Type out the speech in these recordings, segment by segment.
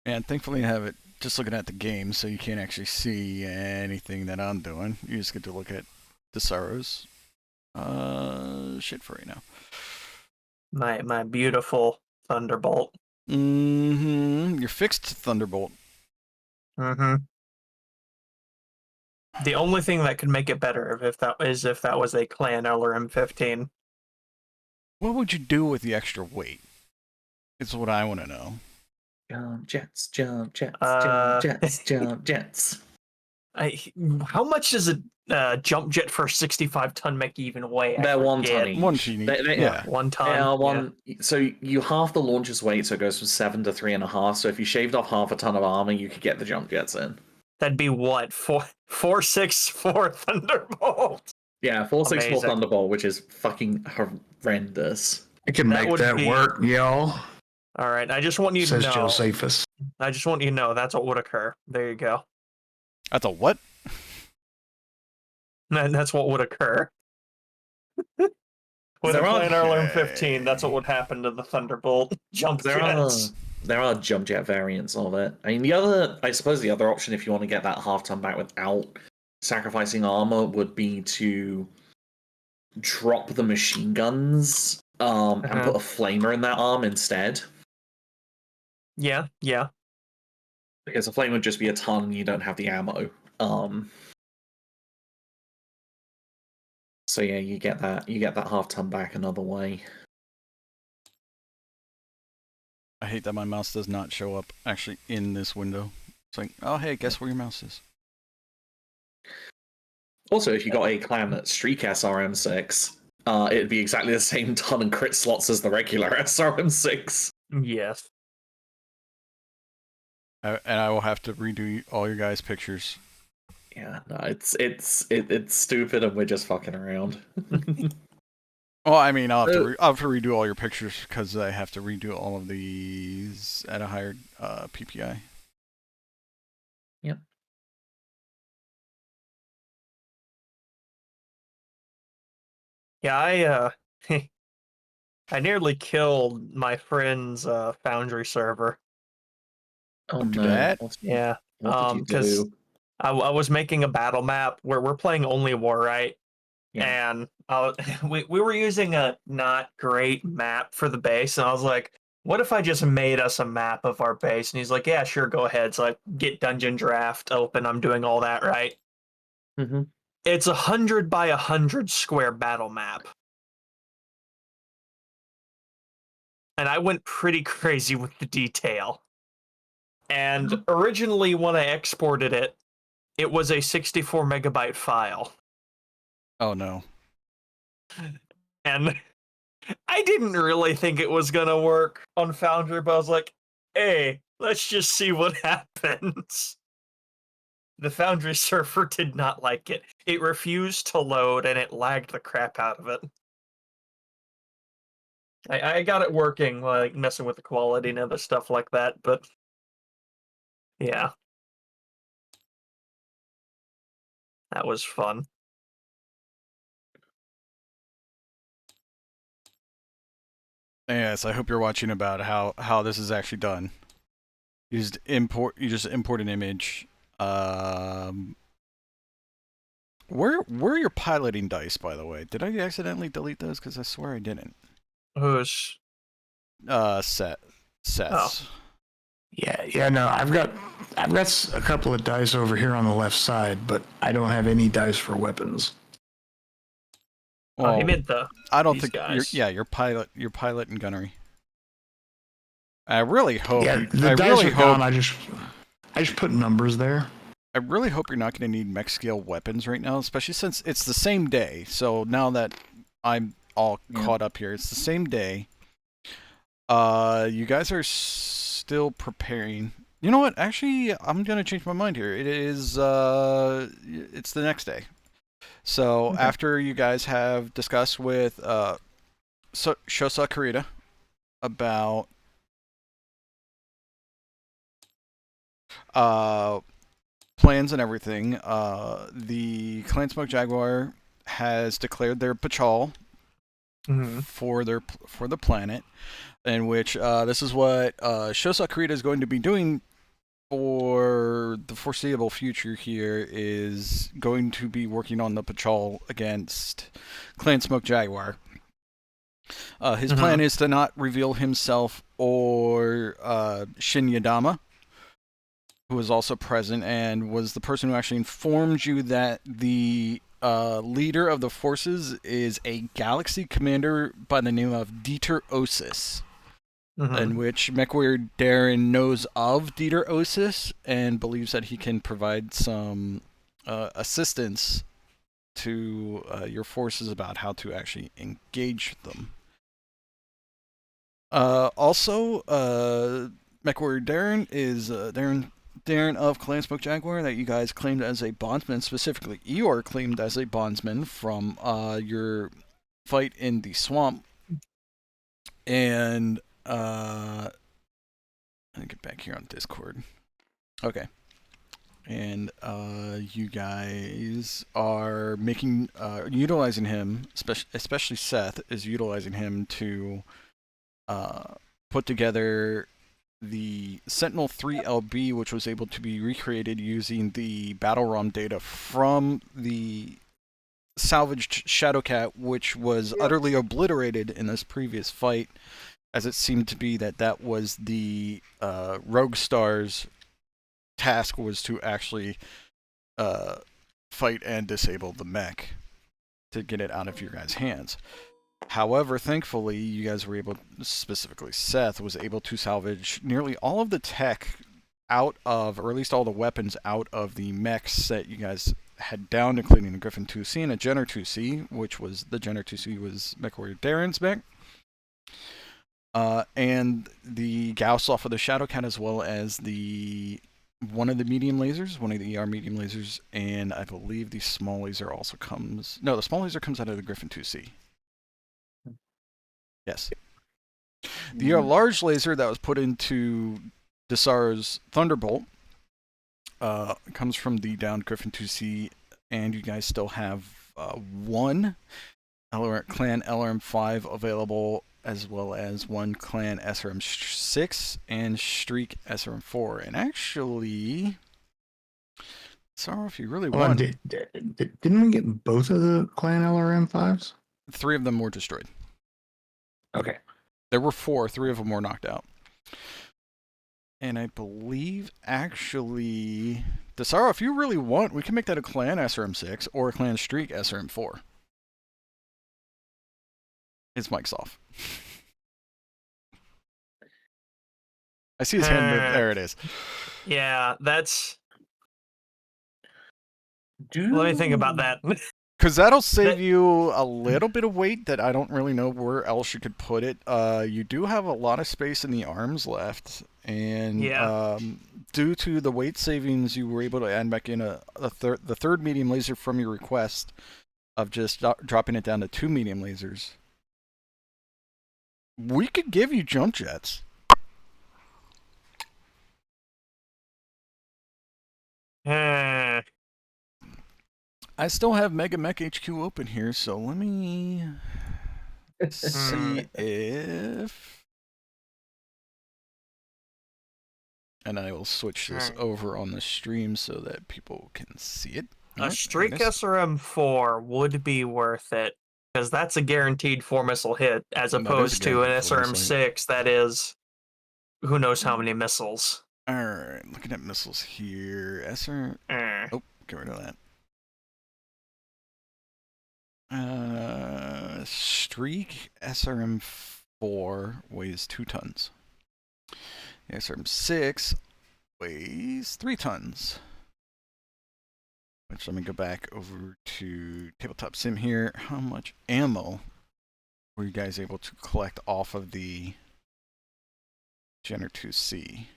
And thankfully I have it just looking at the game, so you can't actually see anything that I'm doing. You just get to look at Dusaro's shit for right now. My beautiful Thunderbolt. You're fixed Thunderbolt. The only thing that could make it better if that was a Clan LRM 15. What would you do with the extra weight? It's what I want to know. Jump jets, jump jets, jump jets, jump jets. How much does a jump jet for a 65-ton mech even weigh? They're 1 ton each. 1 ton each. Yeah. 1 ton. So you half the launcher's weight, so it goes from 7 to 3.5. So if you shaved off half a ton of armor, you could get the jump jets in. That'd be what? 464 Thunderbolt. Yeah, 464 Thunderbolt, which is fucking horrendous. I can make that work, y'all. All right, I just want you to know. Says Josephus. I just want you to know that's what would occur. There you go. That's a what? That's what would occur. With a Clan LRM 15, that's what would happen to the Thunderbolt jump jets. There are jump jet variants of it. I mean, I suppose the other option, if you want to get that half ton back without sacrificing armor, would be to drop the machine guns and put a flamer in that arm instead. Yeah. Because a flame would just be a ton and you don't have the ammo. So yeah, you get that half ton back another way. I hate that my mouse does not show up actually in this window. It's like, oh hey, guess where your mouse is. Also, if you got a clan that Streak SRM6, it'd be exactly the same ton and crit slots as the regular SRM6. Yes. And I will have to redo all your guys' pictures. Yeah, no, it's stupid, and we're just fucking around. Well, I mean, I'll have to redo all your pictures because I have to redo all of these at a higher PPI. Yep. Yeah, I nearly killed my friend's Foundry server. Oh no! That? Yeah. What did you do? I was making a battle map where we're playing only war, right? Yeah. And we were using a not great map for the base, and I was like, what if I just made us a map of our base? And he's like, yeah, sure, go ahead. So I get Dungeon Draft open, I'm doing all that, right? Mm-hmm. It's 100 by 100 square battle map. And I went pretty crazy with the detail. And originally when I exported it, it was a 64 megabyte file. Oh no. And I didn't really think it was gonna work on Foundry, but I was like, hey, let's just see what happens. The Foundry server did not like it. It refused to load and it lagged the crap out of it. I got it working, like messing with the quality and other stuff like that, but yeah. That was fun. Yes, I hope you're watching about how this is actually done. You just import an image. Where are your piloting dice, by the way? Did I accidentally delete those? Because I swear I didn't. Who's? Seth's. Oh. Yeah, no, I've got a couple of dice over here on the left side, but I don't have any dice for weapons. Well, he meant I don't think your pilot and gunnery. I really hope. Yeah, the dice are gone. I just put numbers there. I really hope you're not going to need mech scale weapons right now, especially since it's the same day. So now that I'm all caught up here, it's the same day. You guys are still preparing. You know what? Actually, I'm going to change my mind here. It is it's the next day. So after you guys have discussed with Shosa Kurita about plans and everything, the Clan Smoke Jaguar has declared their patrol for the planet, in which this is what Shosa Kurita is going to be doing for the foreseeable future here is going to be working on the patrol against Clan Smoke Jaguar. His plan is to not reveal himself or Shin Yadama, who was also present and was the person who actually informed you that the leader of the forces is a galaxy commander by the name of Dieter Osis, in which MechWarrior Darren knows of Dieter Osis and believes that he can provide some assistance to your forces about how to actually engage them. Also, MechWarrior Darren is Darren of Clan Smoke Jaguar that you guys claimed as a bondsman, specifically Eeyore claimed as a bondsman from your fight in the swamp. And let me get back here on Discord. Okay. And you guys are making utilizing him, especially Seth is utilizing him to put together the Sentinel 3 LB, which was able to be recreated using the battle ROM data from the salvaged Shadowcat, which was utterly obliterated in this previous fight, as it seemed to be that was the Rogue Star's task, was to actually fight and disable the mech to get it out of your guys' hands. However, thankfully, you guys were able, specifically Seth, was able to salvage nearly all of the tech out of, or at least all the weapons out of the mechs that you guys had downed, including the Griffin 2C and a Jenner 2C, which was, the Jenner 2C was MechWarrior Darren's mech. And the Gauss off of the Shadowcat, as well as one of the medium lasers, one of the ER medium lasers, and I believe the small laser also comes, no, the small laser comes out of the Griffin 2C. Yes. The large laser that was put into Dusaro's Thunderbolt comes from the downed Griffin 2C, and you guys still have one Clan LRM-5 available, as well as one Clan SRM-6 and Streak SRM-4. And actually, sorry if you really want... Didn't we get both of the Clan LRM-5s? 3 of them were destroyed. Okay. There were 4. 3 of them were knocked out. And I believe, actually, Dusaro, if you really want, we can make that a Clan SRM-6 or a Clan Streak SRM-4. His mic's off. I see his hand move. There it is. Yeah, that's... Let me think about that. Because that'll save you a little bit of weight that I don't really know where else you could put it. You do have a lot of space in the arms left. And due to the weight savings, you were able to add back in the third medium laser from your request of just dropping it down to 2 medium lasers. We could give you jump jets. I still have Mega Mech HQ open here, so let me see if... And I will switch this over on the stream so that people can see it. A Streak SRM-4 would be worth it, because that's a guaranteed 4-missile hit, as opposed to an SRM-6 that is who knows how many missiles. Alright, looking at missiles here. Oh, get rid of that. Streak SRM-4 weighs 2 tons. The SRM-6 weighs 3 tons. Which, let me go back over to Tabletop Sim here. How much ammo were you guys able to collect off of the Jenner 2C?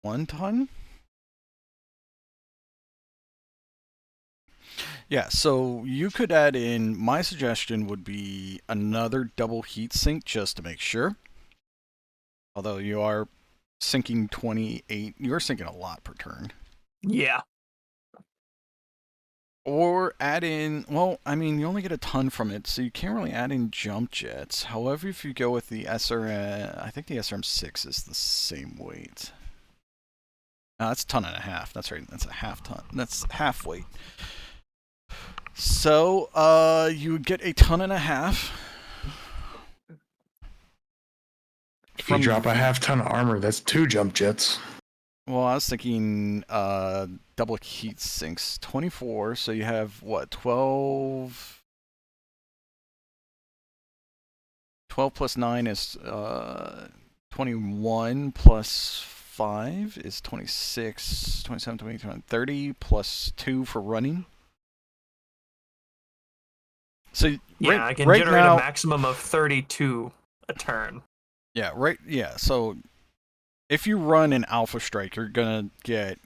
1 ton? Yeah, so you could add in, my suggestion would be another double heat sink just to make sure. Although you are sinking 28, you're sinking a lot per turn. Yeah. Or add in, well, I mean, you only get a ton from it, so you can't really add in jump jets. However, if you go with the SRM, I think the SRM-6 is the same weight. No, that's a ton and a half. That's right. That's a half ton. That's half weight. So, you would get a ton and a half. If you drop a half ton of armor, that's 2 jump jets. Well, I was thinking double heat sinks. 24, so you have, what, 12? 12 plus 9 is 21 plus 5 is 26, 27, 28, 30 plus 2 for running. So Yeah, I can generate a maximum of 32 a turn. Yeah, right. Yeah, so if you run an Alpha Strike, you're gonna get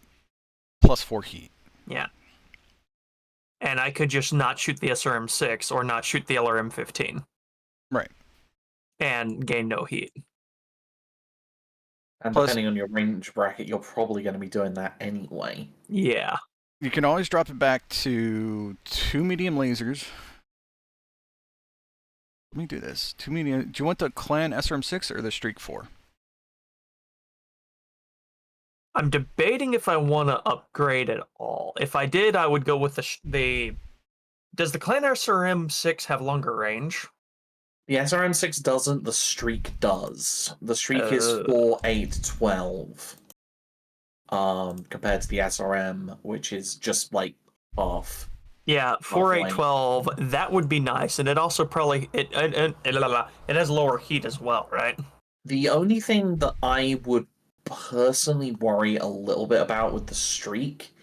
plus 4 heat. Yeah. And I could just not shoot the SRM-6 or not shoot the LRM-15. Right. And gain no heat. And Plus, depending on your range bracket, you're probably going to be doing that anyway. Yeah. You can always drop it back to 2 medium lasers. Let me do this. 2 medium. Do you want the Clan SRM-6 or the Streak 4? I'm debating if I want to upgrade at all. If I did, I would go with the... Does the Clan SRM-6 have longer range? The SRM-6 doesn't, the Streak does. The Streak is 4, 8, 12. Compared to the SRM, which is just like half. Yeah, 4, 8, 12. That would be nice, and it also probably it has lower heat as well, right? The only thing that I would personally worry a little bit about with the Streak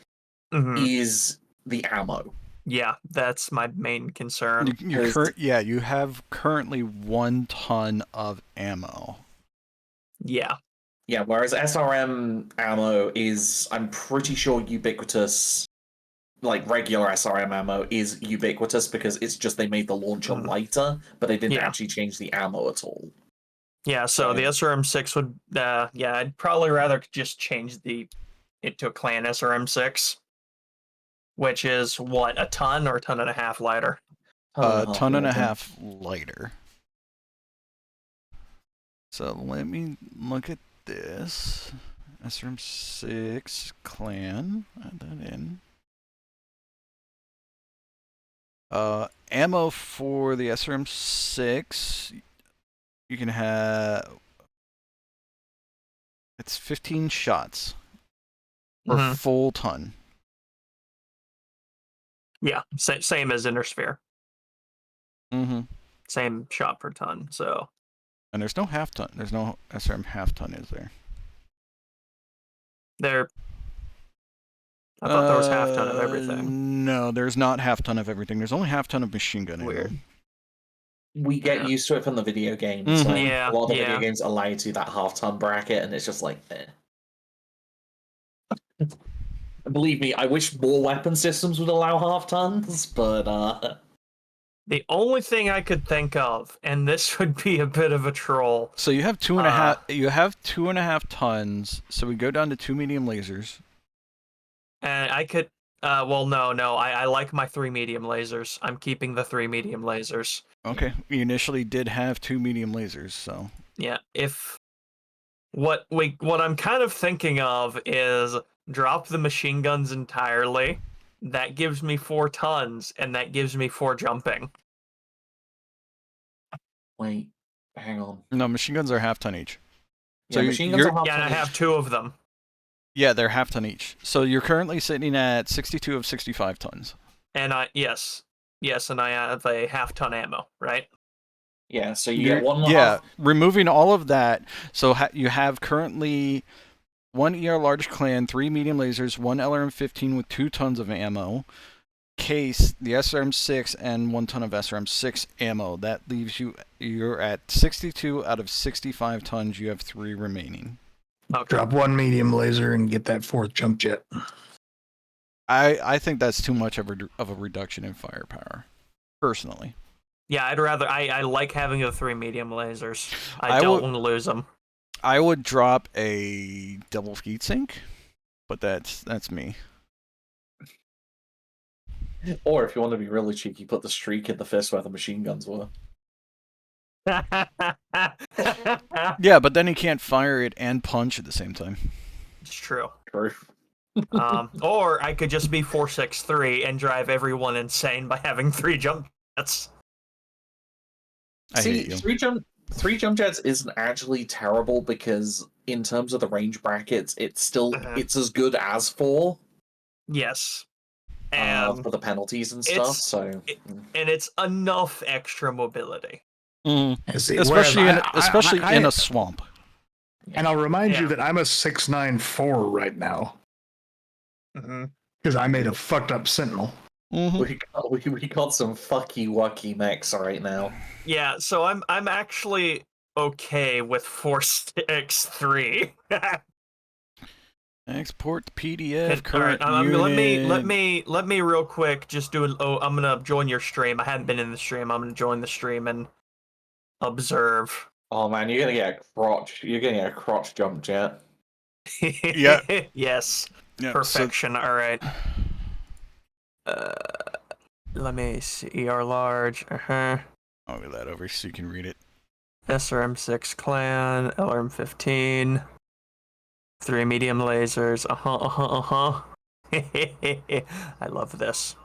is the ammo. Yeah, that's my main concern. You have currently 1 ton of ammo. Yeah. Yeah, whereas SRM ammo is, I'm pretty sure, ubiquitous. Like, regular SRM ammo is ubiquitous because it's just they made the launcher lighter, but they didn't actually change the ammo at all. Yeah, so the SRM-6 would, I'd probably rather just change it to a Clan SRM-6, which is, what, a ton or a ton and a half lighter? Ton and a half lighter. So let me look at this. SRM-6 Clan. Add that in. Ammo for the SRM-6, you can have... It's 15 shots per full ton. Yeah, same as Intersphere. Mm-hmm. Same shot per ton, so... And there's no half ton. There's no SRM half ton, is there? I thought there was half ton of everything. No, there's not half ton of everything. There's only half ton of machine gun. Weird. Ammo. We get used to it from the video games. Mm-hmm. Like, a lot of the video games allow you to do that half ton bracket, and it's just like, Believe me, I wish more weapon systems would allow half tons, but The only thing I could think of, and this would be a bit of a troll. So you have 2.5. You have 2.5 tons. So we go down to 2 medium lasers. And I could. Well, no. I like my 3 medium lasers. I'm keeping the 3 medium lasers. Okay. We initially did have 2 medium lasers, so. Yeah. If what I'm kind of thinking of is drop the machine guns entirely. That gives me 4 tons, and that gives me 4 jumping. Wait, hang on. No, machine guns are half ton each. So machine guns are half ton and I have each. 2 of them. Yeah, they're half ton each. So you're currently sitting at 62 of 65 tons. And yes, and I have a half ton ammo, right? Yeah, so you get 1.5. Yeah, removing all of that, so you have currently 1 ER large clan, 3 medium lasers, 1 LRM-15 with 2 tons of ammo, case, the SRM-6, and 1 ton of SRM-6 ammo. That leaves you're at 62 out of 65 tons. You have 3 remaining. Okay. Drop 1 medium laser and get that 4th jump jet. I think that's too much of a reduction in firepower, personally. Yeah, I'd rather. I like having the 3 medium lasers. I don't want to lose them. I would drop a double heat sink, but that's me. Or if you want to be really cheeky, put the streak in the fist where the machine guns were. Yeah, but then he can't fire it and punch at the same time. It's true. True. Or I could just be 463 and drive everyone insane by having 3 jump jets. I hate you. Three jump jets isn't actually terrible because in terms of the range brackets, it's still it's as good as 4. Yes. And for the penalties and stuff. And it's enough extra mobility. Especially in a swamp. And I'll remind you that I'm a 694 right now. Because I made a fucked up Sentinel. We got some fucky wucky mechs right now. Yeah, so I'm actually okay with 463. Export the PDF. Current unit. Let me real quick just do I'm gonna join your stream. I haven't been in the stream. I'm gonna join the stream and observe. Oh man, you're gonna get a crotch jump jet. Yeah. Yes. Yeah, Perfection. All right. Let me see. ER large. I'll get that over so you can read it. SRM6 clan. LRM15. 3 medium lasers. I love this.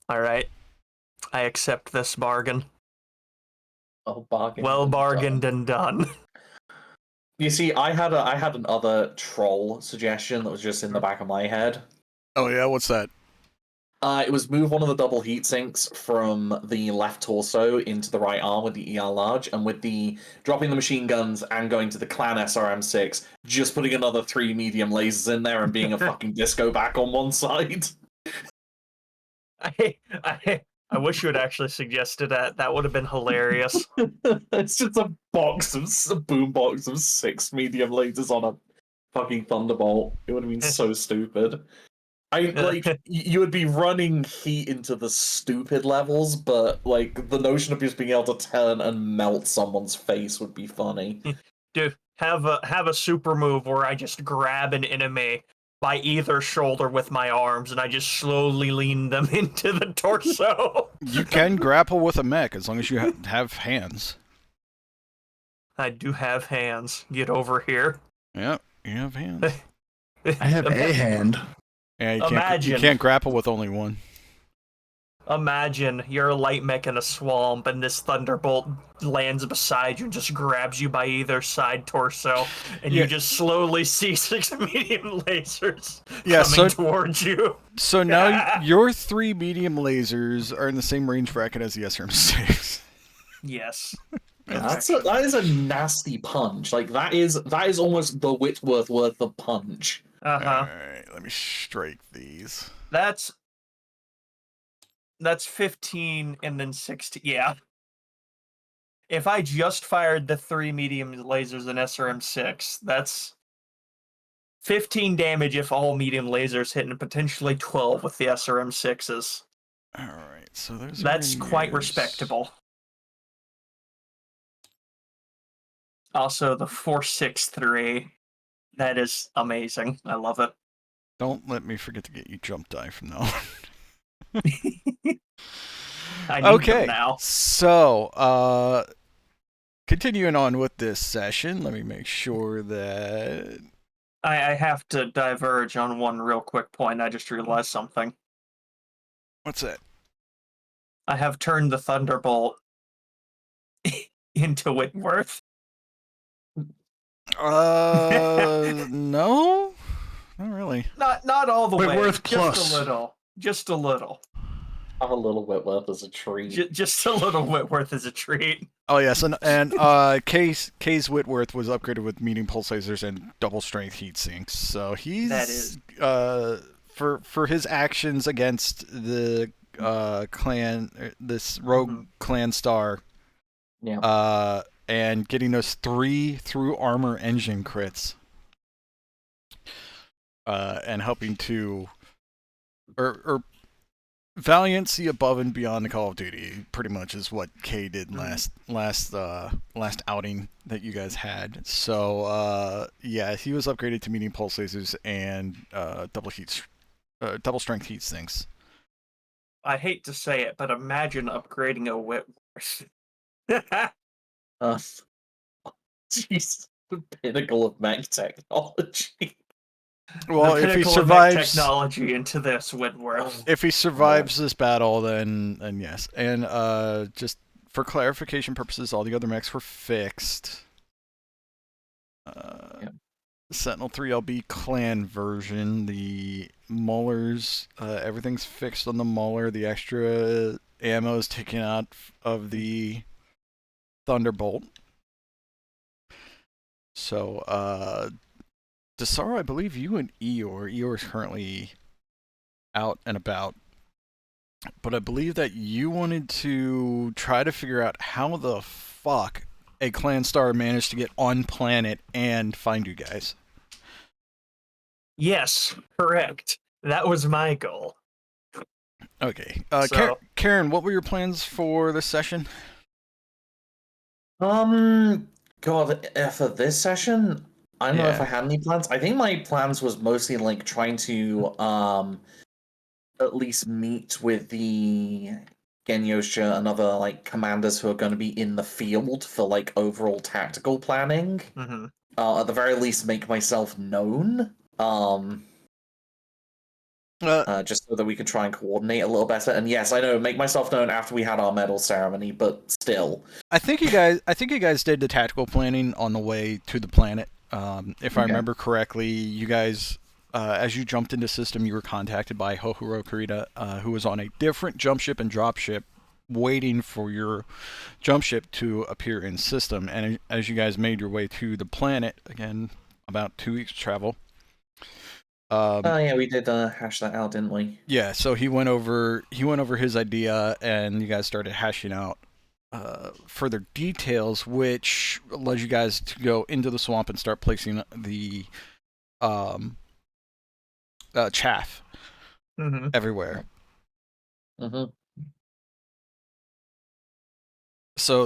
All right. I accept this bargain. Oh, bargain. Well bargained and done. You see, I had another troll suggestion that was just in the back of my head. Oh yeah, what's that? It was move one of the double heat sinks from the left torso into the right arm with the ER large, and with the dropping the machine guns and going to the clan SRM6, just putting another 3 medium lasers in there and being a fucking disco back on one side. I wish you had actually suggested that. That would have been hilarious. It's just a boom box of 6 medium lasers on a fucking Thunderbolt. It would have been so stupid. You would be running heat into the stupid levels, but like the notion of just being able to turn and melt someone's face would be funny. Dude, have a super move where I just grab an enemy by either shoulder with my arms and I just slowly lean them into the torso. You can grapple with a mech as long as you have hands. I do have hands. Get over here. Yeah, you have hands. I have a hand. Yeah, you can't grapple with only one. Imagine you're a light mech in a swamp and this Thunderbolt lands beside you and just grabs you by either side torso, and you just slowly see 6 medium lasers coming towards you. So now your 3 medium lasers are in the same range bracket as the SRM6. Yes. That is a nasty punch. Like that is almost the Whitworth worth of punch. Alright, let me strike these. That's 15 and then 16. Yeah. If I just fired the 3 medium lasers in SRM6, that's 15 damage if all medium lasers hit, and potentially 12 with the SRM6s. Alright, so there's that's quite respectable. Also, the 463. That is amazing. I love it. Don't let me forget to get you jump die from now on. I need them now. So, continuing on with this session, let me make sure that... I have to diverge on one real quick point. I just realized something. What's that? I have turned the Thunderbolt into Whitworth. No? Not really. Not all the Whitworth way. plus. Just a little. Just a little. Have a little Whitworth as a treat. Just a little Whitworth as a treat. Oh yes, and Kay's Whitworth was upgraded with medium pulse lasers and double strength heat sinks. So he's for his actions against the clan, this rogue clan star. Yeah. And getting those 3 through armor engine crits. And helping to or valiancy above and beyond the Call of Duty pretty much is what Kay did last outing that you guys had. So yeah, he was upgraded to medium pulse lasers and double heat double strength heat sinks. I hate to say it, but imagine upgrading a Whitworth. Jeez, the pinnacle of mech technology. Well, the if he pinnacle of survives, technology into this Whitworth. if he survives this battle, then yes. And just for clarification purposes, all the other mechs were fixed. Sentinel 3LB clan version, the Maulers, everything's fixed on the Mauler. The extra ammo is taken out of the Thunderbolt. So, Dusaro, I believe you and Eeyore is currently out and about. But I believe that you wanted to try to figure out how the fuck a clan star managed to get on planet and find you guys. Yes, correct. That was my goal. Okay. So- Karen, what were your plans for this session? God, for this session, I don't know if Yeah. I had any plans. I think my plans was mostly like trying to at least meet with the Genyosha and other like commanders who are going to be in the field for like overall tactical planning. Mm-hmm. At the very least, make myself known. Just so that we could try and coordinate a little better. And yes, I know, make myself known after we had our medal ceremony, but still. I think you guys did the tactical planning on the way to the planet. If I remember correctly, you guys, as you jumped into system, you were contacted by Hohuro Kurita, who was on a different jump ship and drop ship, waiting for your jump ship to appear in system. And as you guys made your way to the planet, again, about 2 weeks travel. Yeah, we did hash that out, didn't we? Yeah, so he went over his idea, and you guys started hashing out further details, which led you guys to go into the swamp and start placing the chaff everywhere. Mm-hmm. So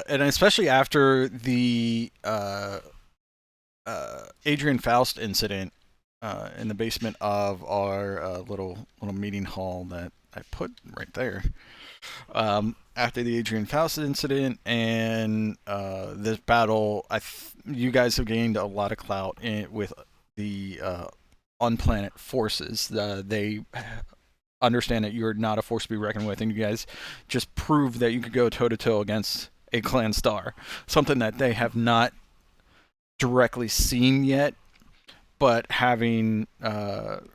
and especially after the Adrian Faust incident in the basement of our little meeting hall that I put right there. After the Adrian Faust incident and this battle, you guys have gained a lot of clout with the on-planet forces. They understand that you're not a force to be reckoned with, and you guys just proved that you could go toe-to-toe against a clan star. Something that they have not directly seen yet, but having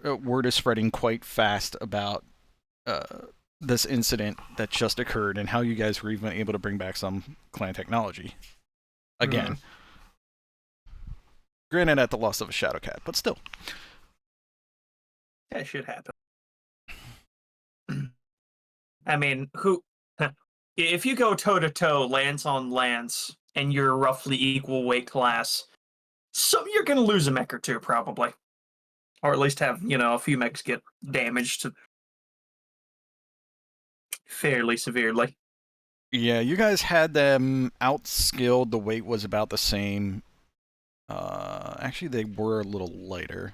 word is spreading quite fast about this incident that just occurred and how you guys were even able to bring back some clan technology again. Granted, at the loss of a Shadow Cat, but still. That should happen. I mean, if you go toe to toe, lance on lance, and you're roughly equal weight class, so you're gonna lose a mech or two probably, or at least have a few mechs get damaged fairly severely. Yeah, you guys had them outskilled. The weight was about the same. Actually, they were a little lighter.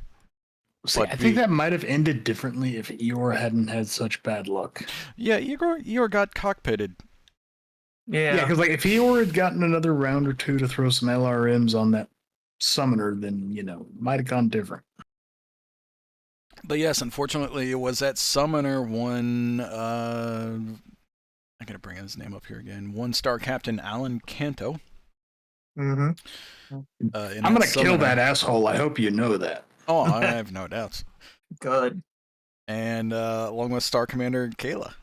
See, I think that might have ended differently if Eeyore hadn't had such bad luck. Yeah, Eeyore got cockpitted. Yeah, because like if Eeyore had gotten another round or two to throw some LRMs on that summoner, then might have gone different. But yes, unfortunately, it was that summoner one. I gotta bring his name up here again. 1-star Captain Alan Canto. Mm-hmm. I'm gonna kill that asshole. I hope you know that. Oh, I have no doubts. Good. And along with Star Commander Kayla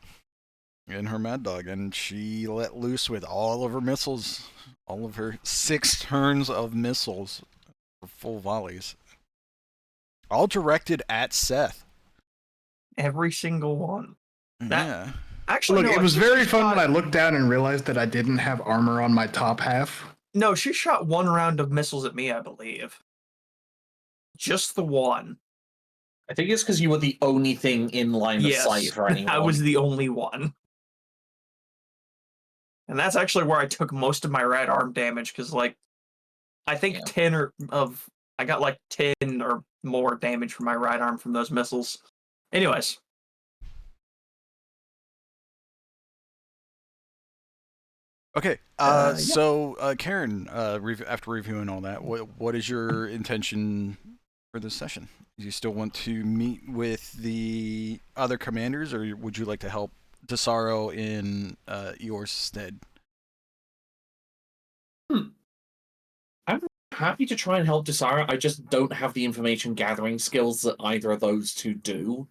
in her Mad Dog, and she let loose with all of her missiles, all of her 6 turns of missiles for full volleys, all directed at Seth. Every single one. Yeah. Actually, look, it was very fun when I looked down and realized that I didn't have armor on my top half. No, she shot 1 round of missiles at me, I believe. Just the one. I think it's because you were the only thing in line of sight for anyone. I was the only one. And that's actually where I took most of my right arm damage, because I think 10 I got 10 or more damage from my right arm from those missiles. Anyways. Okay. So Karen, after reviewing all that, what is your intention for this session? Do you still want to meet with the other commanders, or would you like to help Dusaro in Eeyore's stead? I'm happy to try and help Dusaro. I just don't have the information gathering skills that either of those two do.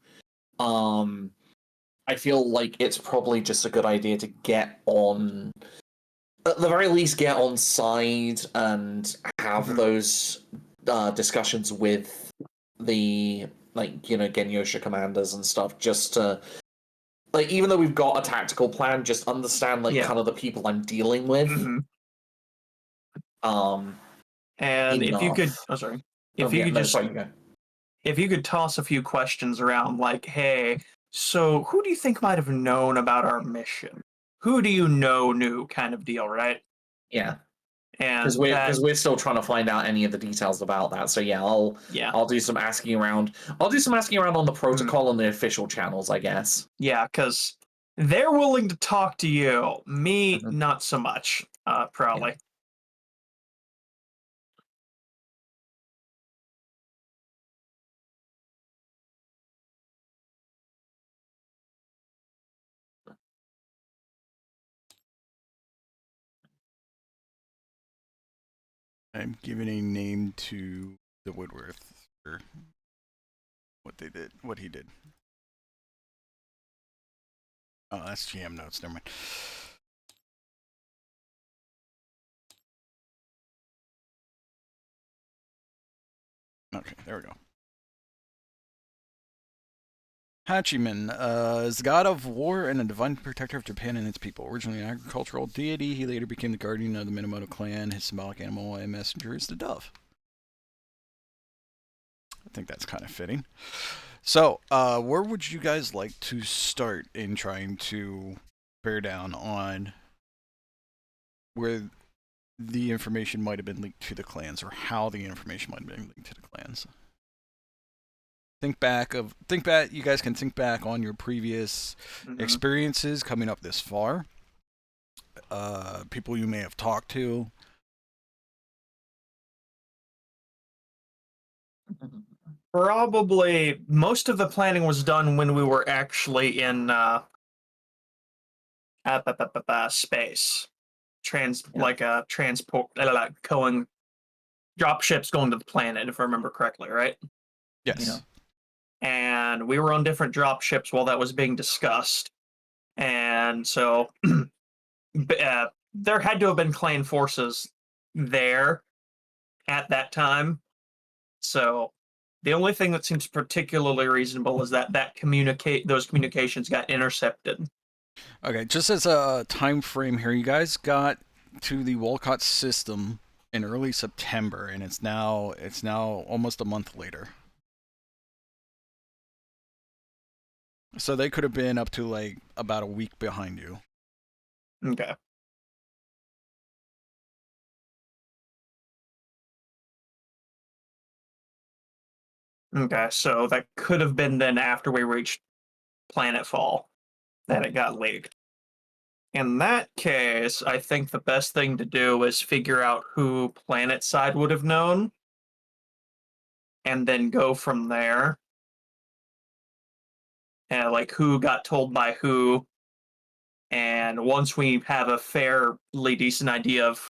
I feel like it's probably just a good idea to get on, at the very least, get on side and have those discussions with the, Genyosha commanders and stuff, just to, even though we've got a tactical plan, just understand, kind of the people I'm dealing with. And if you could, if you could toss a few questions around, like, hey, so who do you think might have known about our mission? Who do you know knew, kind of deal, right? Yeah. And because we're still trying to find out any of the details about that. So I'll do some asking around. I'll do some asking around on the protocol and the official channels, I guess. Yeah, because they're willing to talk to you. Me, not so much. Probably. Yeah. I'm giving a name to the Woodworth for what he did. Oh, that's GM notes. Never mind. Okay, there we go. Hachiman is the god of war and a divine protector of Japan and its people. Originally an agricultural deity, he later became the guardian of the Minamoto clan. His symbolic animal and messenger is the dove. I think that's kind of fitting. So, where would you guys like to start in trying to bear down on where the information might have been leaked to the clans, or how the information might have been leaked to the clans? You guys can think back on your previous experiences coming up this far. People you may have talked to. Probably most of the planning was done when we were actually in space. Transport, going, drop ships going to the planet, if I remember correctly, right? Yes. Yeah. And we were on different drop ships while that was being discussed. And so there had to have been clan forces there at that time. So the only thing that seems particularly reasonable is that those communications got intercepted. Okay, just as a time frame here, you guys got to the Walcott system in early September, and it's now almost a month later. So they could have been up to about a week behind you. Okay. Okay, so that could have been then after we reached planetfall that it got leaked. In that case, I think the best thing to do is figure out who planet side would have known and then go from there. And who got told by who. And once we have a fairly decent idea of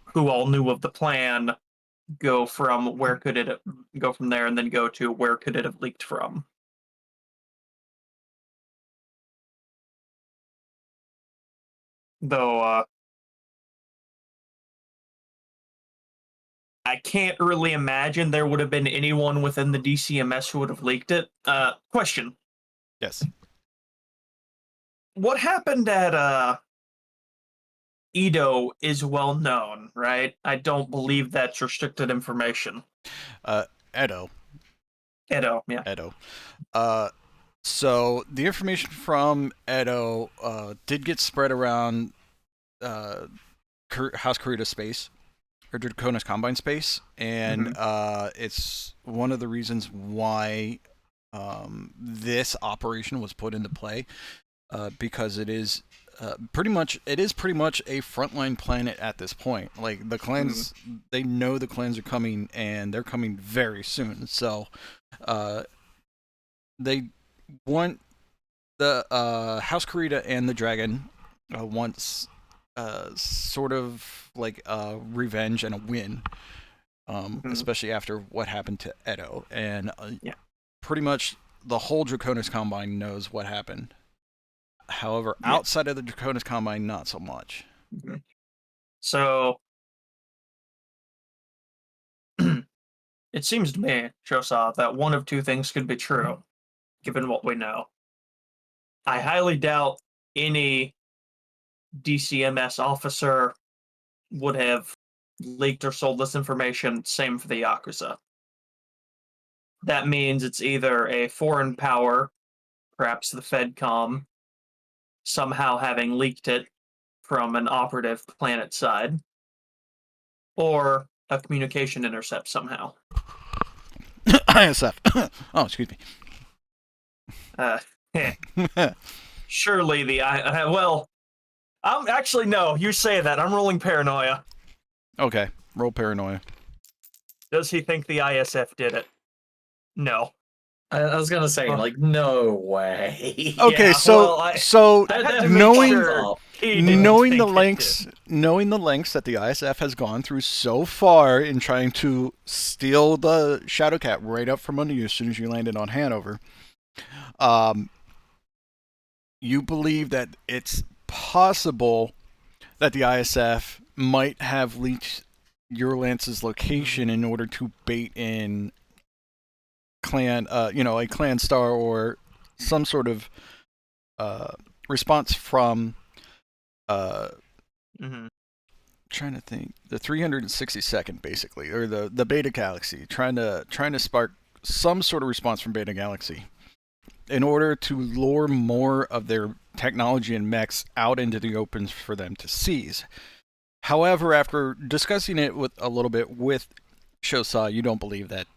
who all knew of the plan, go from there and then go to where could it have leaked from. Though I can't really imagine there would have been anyone within the DCMS who would have leaked it. Question. Yes. What happened at Edo is well known, right? I don't believe that's restricted information. Edo, yeah. Edo. So the information from Edo did get spread around House Kurita space, or Draconis Combine space, and it's one of the reasons why this operation was put into play, because it is pretty much a frontline planet at this point. Like the clans, they know the clans are coming, and they're coming very soon. So they want the House Kurita and the Dragon wants sort of like a revenge and a win, especially after what happened to Edo, and pretty much the whole Draconis Combine knows what happened. However, outside of the Draconis Combine, not so much. So it seems to me, Josa, that one of two things could be true, given what we know. I highly doubt any DCMS officer would have leaked or sold this information. Same for the Yakuza. That means it's either a foreign power, perhaps the FedCom, somehow having leaked it from an operative planet side, or a communication intercept somehow. ISF. Oh, excuse me. Surely the well, I'm actually no. You say that. I'm rolling paranoia. Okay, roll paranoia. Does he think the ISF did it? No. I was gonna say, like, no way. Okay, Yeah, so well, so I had to make knowing sure he didn't knowing think the it lengths did. knowing the lengths that the ISF has gone through so far in trying to steal the Shadowcat right up from under you as soon as you landed on Hanover, you believe that it's possible that the ISF might have leaked your Lance's location in order to bait in clan, a clan star or some sort of response from trying to think, the 362nd basically, or the Beta Galaxy, trying to spark some sort of response from Beta Galaxy in order to lure more of their technology and mechs out into the open for them to seize. However, after discussing it with a little bit with Shosa, you don't believe that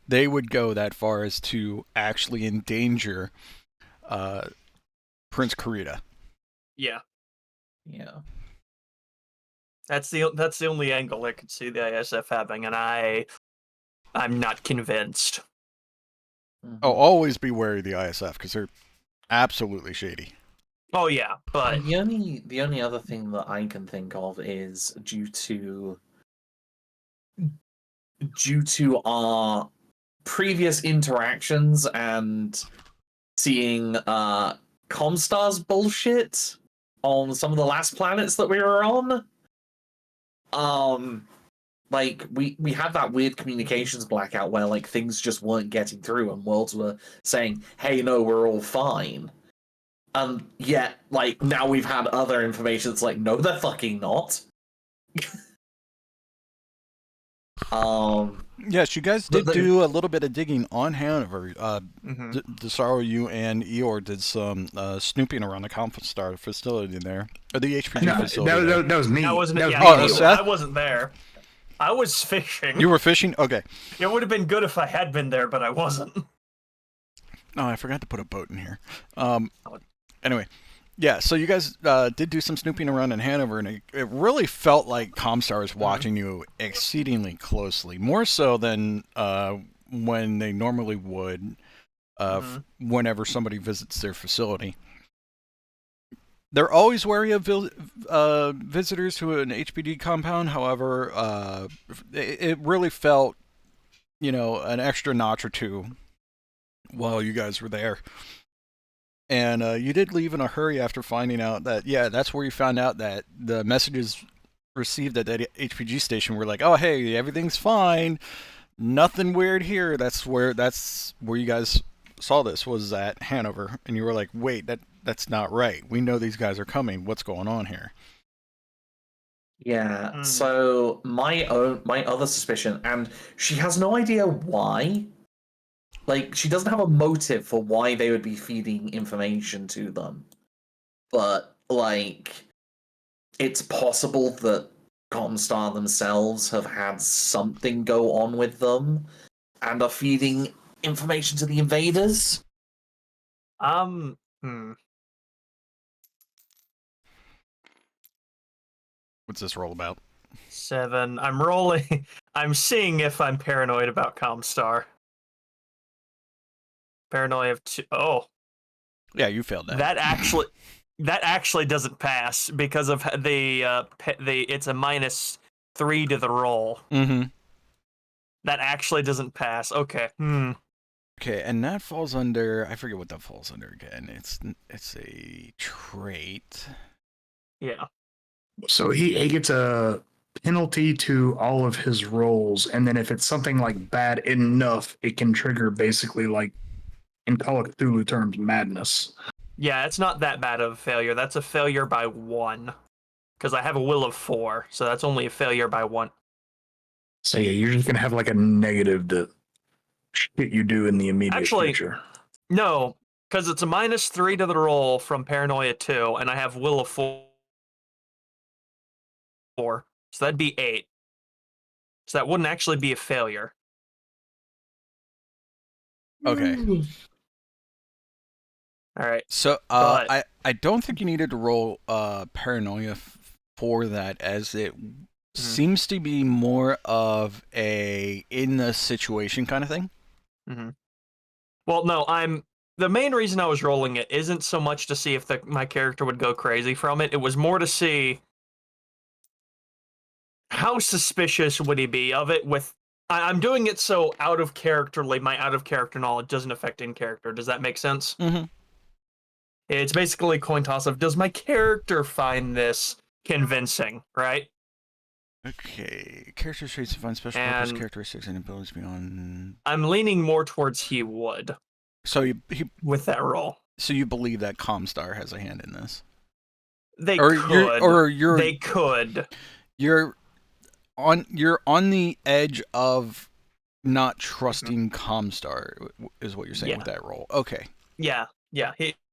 they would go that far as to actually endanger Prince Kurita. Yeah. Yeah. That's the only angle I could see the ISF having, and I'm not convinced. Oh, always be wary of the ISF because they're absolutely shady. Oh yeah, but the only other thing that I can think of is due to our previous interactions and seeing Comstar's bullshit on some of the last planets that we were on. Like we had that weird communications blackout where like things just weren't getting through and worlds were saying, "Hey, no, we're all fine." And yet, like, now we've had other information that's like, "No, they're fucking not." Yes, you guys did do a little bit of digging on Hanover. Dusaro, you and Eeyore did some snooping around the Confstar facility there, or the HPG facility. That was me. that wasn't. That was Yeah, me. Seth? I wasn't there. I was fishing. You were fishing? Okay. It would have been good if I had been there, but I wasn't. Oh, I forgot to put a boat in here. Anyway, yeah, so you guys did do some snooping around in Hanover, and it really felt like Comstar was watching you exceedingly closely, more so than when they normally would whenever somebody visits their facility. They're always wary of visitors to an HPD compound. However, it really felt, an extra notch or two while you guys were there. And you did leave in a hurry after finding out that, that's where you found out that the messages received at that HPG station were like, "Oh, hey, everything's fine. Nothing weird here." That's where you guys saw this, was at Hanover. And you were like, "Wait, that's not right. We know these guys are coming. What's going on here?" Yeah, so my other suspicion, and she has no idea why. Like, she doesn't have a motive for why they would be feeding information to them. But, like, it's possible that Comstar themselves have had something go on with them and are feeding information to the invaders? Hmm. What's this roll about? 7. I'm rolling. I'm seeing if I'm paranoid about Comstar. Paranoia of 2. Oh, Yeah, you failed that. That actually doesn't pass because of the it's a -3 to the roll. Mm-hmm. That actually doesn't pass. Okay. Okay, and that falls under, I forget what that falls under again. It's a trait. Yeah. So he gets a penalty to all of his rolls, and then if it's something like bad enough, it can trigger basically like in Call of Cthulhu terms, madness. Yeah, it's not that bad of a failure. That's a failure by 1. Because I have a will of 4, so that's only a failure by 1. So yeah, you're just gonna have like a negative to shit you do in the immediate future. No, because it's a -3 to the roll from Paranoia 2, and I have will of 4. So that'd be 8. So that wouldn't actually be a failure. Okay. All right. So But- I don't think you needed to roll paranoia for that, as it seems to be more of a in the situation kind of thing. Well, no, the main reason I was rolling it isn't so much to see if my character would go crazy from it. It was more to see how suspicious would he be of it. I'm doing it so my out of character knowledge doesn't affect in character. Does that make sense? Mm-hmm. It's basically a coin toss of, does my character find this convincing, right? Okay. Character traits define special purpose characteristics and abilities beyond. I'm leaning more towards he would. So he with that roll. So you believe that Comstar has a hand in this? They could. You're on the edge of not trusting Comstar, is what you're saying with that roll. Okay. Yeah.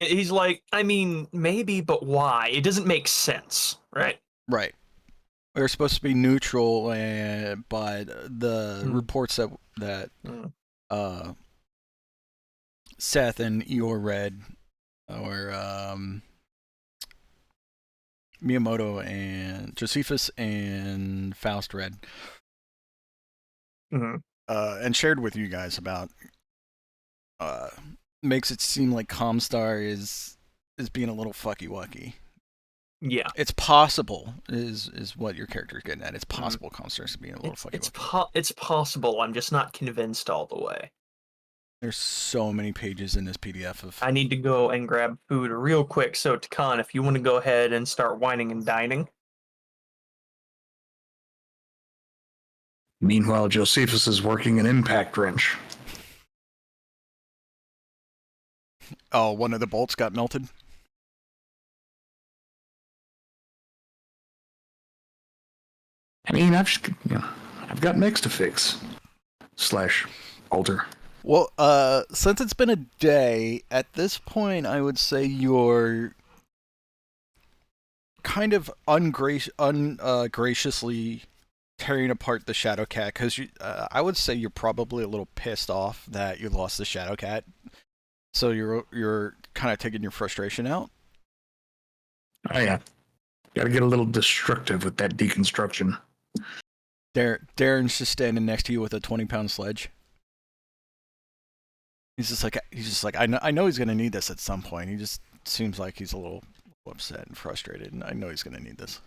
He's like, I mean, maybe, but why? It doesn't make sense, right? Right. They're supposed to be neutral, but the reports that Seth and Eeyore read, or Miyamoto and Josephus and Faust read, and shared with you guys about, makes it seem like Comstar is being a little fucky-wucky. Yeah. It's possible, is what your character's getting at. It's possible Comstar is being a little fucky-wucky. It's possible. I'm just not convinced all the way. There's so many pages in this PDF of... I need to go and grab food real quick, so Takan, if you want to go ahead and start whining and dining. Meanwhile, Josephus is working an impact wrench. Oh, one of the bolts got melted? I mean, I've got mechs to fix. / alter. Well, since it's been a day, at this point, I would say you're kind of ungraciously tearing apart the Shadow Cat, because I would say you're probably a little pissed off that you lost the Shadow Cat. So you're kind of taking your frustration out. Oh yeah, gotta get a little destructive with that deconstruction. Darren's just standing next to you with a 20-pound sledge. He's just like, I know he's gonna need this at some point. He just seems like he's a little upset and frustrated, and I know he's gonna need this.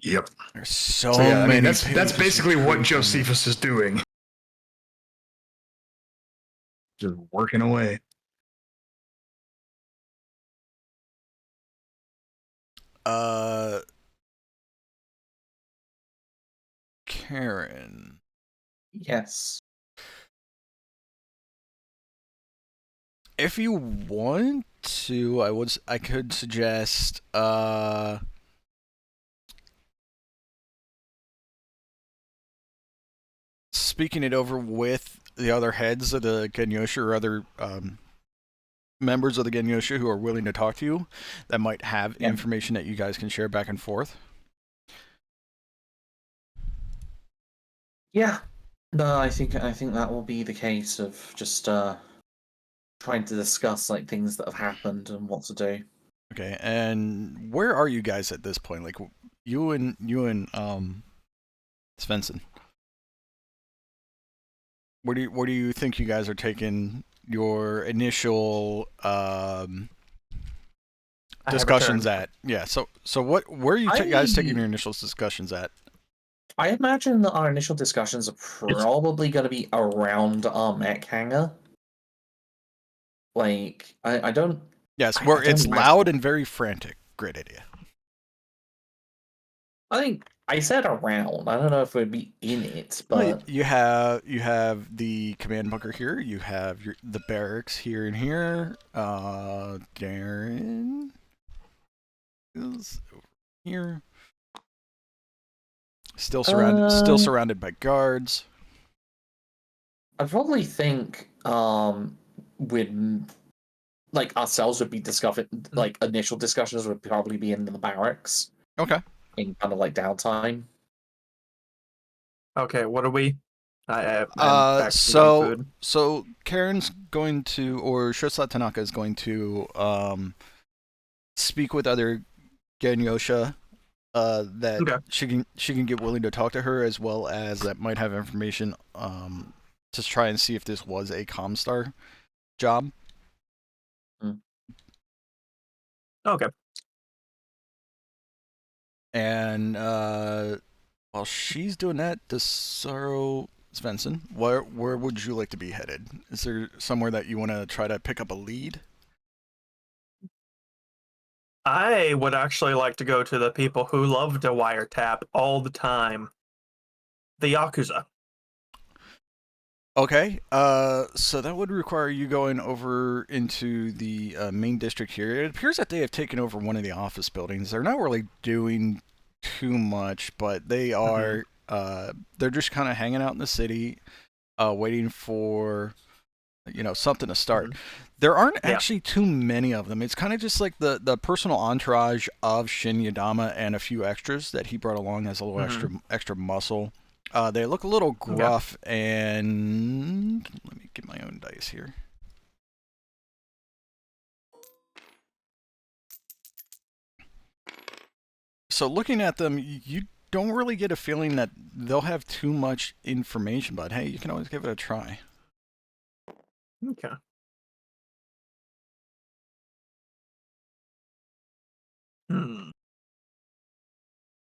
Yep. There's so many. I mean, that's basically what Josephus is doing. Just working away. Karen. Yes. If you want to, I could suggest speaking it over with the other heads of the Genyosha, or other members of the Genyosha who are willing to talk to you, that might have information that you guys can share back and forth. Yeah. No, I think that will be the case of just trying to discuss like things that have happened and what to do. Okay, and where are you guys at this point? Like you and Svensson. Where do you think you guys are taking your initial discussions at? Yeah. So where are you guys taking your initial discussions at? I imagine that our initial discussions are probably going to be around our mech hangar. Like, I don't. Yes, I where don't it's imagine- loud and very frantic. Great idea. I think I said around. I don't know if we'd be in it, Well, but you have the command bunker here. You have the barracks here and here. Darren is over here. Still surrounded by guards. I probably think we'd like ourselves would be discovered. Like initial discussions would probably be in the barracks. Okay. In kind of like downtime. Okay, what are we? I'm back to food. So Karen's going to, or Shosat Tanaka is going to speak with other Ganyosha that Okay. she can get willing to talk to her, as well as that might have information to try and see if this was a Comstar job. Okay. And while she's doing that, Dusaro Svensson, where would you like to be headed? Is there somewhere that you want to try to pick up a lead? I would actually like to go to the people who love to wiretap all the time. The Yakuza. Okay, so that would require you going over into the main district here. It appears that they have taken over one of the office buildings. They're not really doing too much, but they are, they're just kind of hanging out in the city, waiting for, something to start. There aren't actually too many of them. It's kind of just like the personal entourage of Shin Yadama and a few extras that he brought along as a little extra muscle. They look a little gruff, and let me get my own dice here. So looking at them, you don't really get a feeling that they'll have too much information, but hey, you can always give it a try. Okay.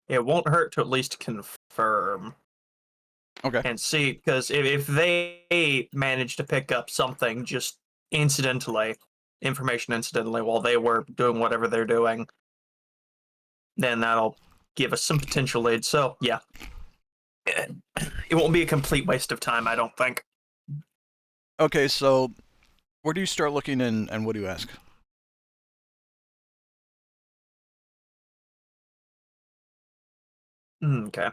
It won't hurt to at least confirm. Okay. And see, because if they manage to pick up something just information incidentally, while they were doing whatever they're doing, then that'll give us some potential lead. So, yeah. It won't be a complete waste of time, I don't think. Okay, so where do you start looking and what do you ask? Okay.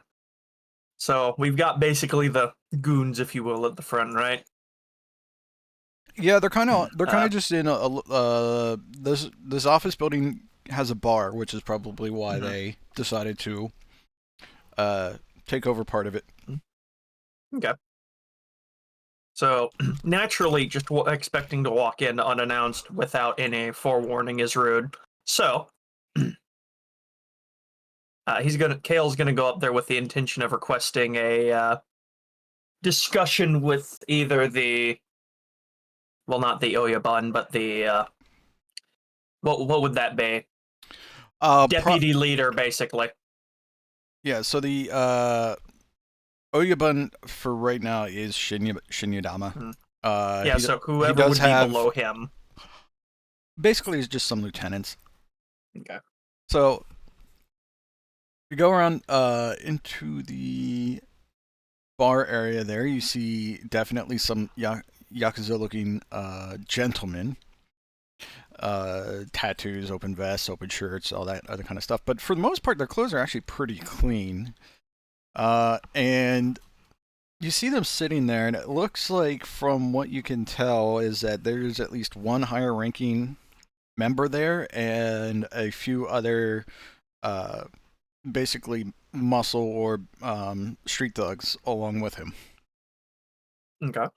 So we've got basically the goons, if you will, at the front, right? Yeah, they're kind of just in this office building has a bar, which is probably why they decided to take over part of it. Okay. So naturally, just expecting to walk in unannounced without any forewarning is rude. So Kale's gonna go up there with the intention of requesting a discussion with either not the Oyabun, but the what would that be? Deputy leader, basically. Yeah. So the Oyabun for right now is Shinyadama. So whoever would be below him. Basically, it's just some lieutenants. Okay. So you go around into the bar area there. You see definitely some Yakuza-looking gentlemen. Tattoos, open vests, open shirts, all that other kind of stuff. But for the most part, their clothes are actually pretty clean. And you see them sitting there, and it looks like, from what you can tell, is that there's at least one higher-ranking member there, and a few other, basically muscle or street thugs along with him. Okay.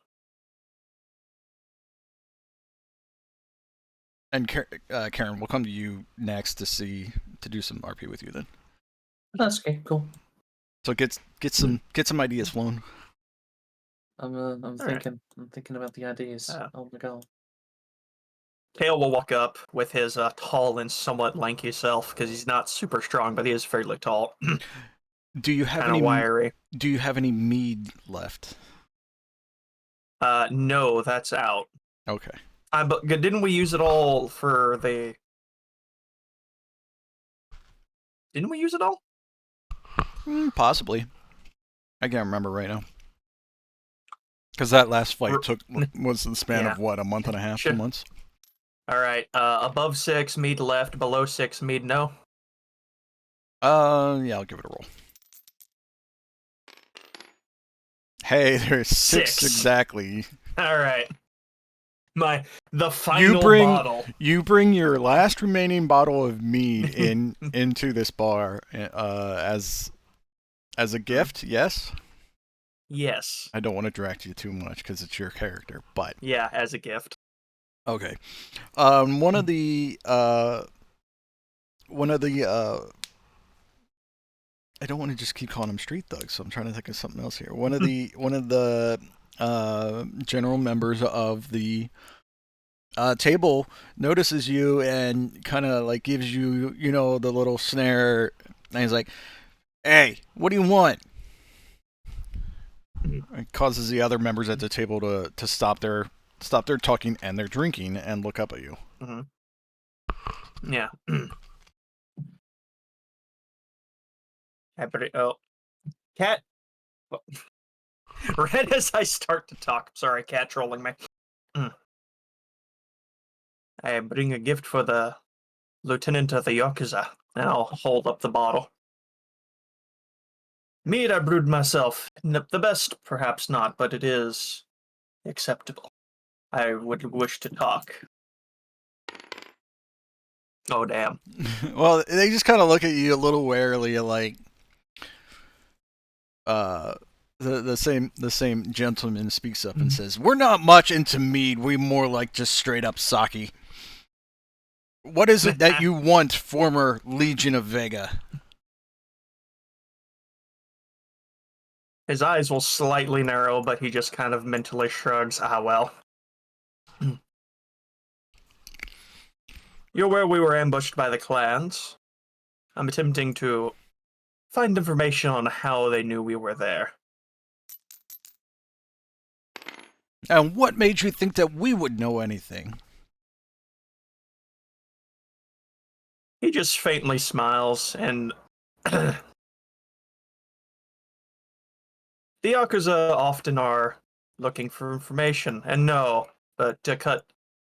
And Karen, we'll come to you next to do some RP with you then. That's okay. Cool. So get some ideas flowing. I'm thinking. I'm thinking about the ideas. Oh my god. Kale will walk up with his tall and somewhat lanky self because he's not super strong, but he is fairly tall. Do you have Kind of any wiry. Do you have any mead left? No, that's out. Okay. But didn't we use it all for the? Didn't we use it all? Possibly. I can't remember right now. Because that last fight was the span of what, a month and a half, 2 months? All right. Above 6, mead left. Below 6, mead no. Yeah, I'll give it a roll. Hey, there's 6 exactly. All right. The final bottle. You bring your last remaining bottle of mead into this bar as a gift, yes? Yes. I don't want to direct you too much because it's your character, but yeah, as a gift. Okay. One of the I don't want to just keep calling them street thugs, so I'm trying to think of something else here. One of the general members of the table notices you and kind of like gives you, the little snare, and he's like, "Hey, what do you want?" It causes the other members at the table to stop their talking and their drinking and look up at you. Mm-hmm. Yeah. Cat. Right as I start to talk, sorry, cat trolling me. I bring a gift for the lieutenant of the Yakuza. And I'll hold up the bottle. Mead I brewed myself. The best, perhaps not, but it is acceptable. I would wish to talk. Oh, damn. Well, they just kind of look at you a little warily, like, the same gentleman speaks up and says, "We're not much into mead. We more like just straight up sake. What is it that you want, former Legion of Vega?" His eyes will slightly narrow, but he just kind of mentally shrugs. Well. You're where we were ambushed by the clans. I'm attempting to find information on how they knew we were there. And what made you think that we would know anything? He just faintly smiles, and the Yakuza often are looking for information, and no, but to cut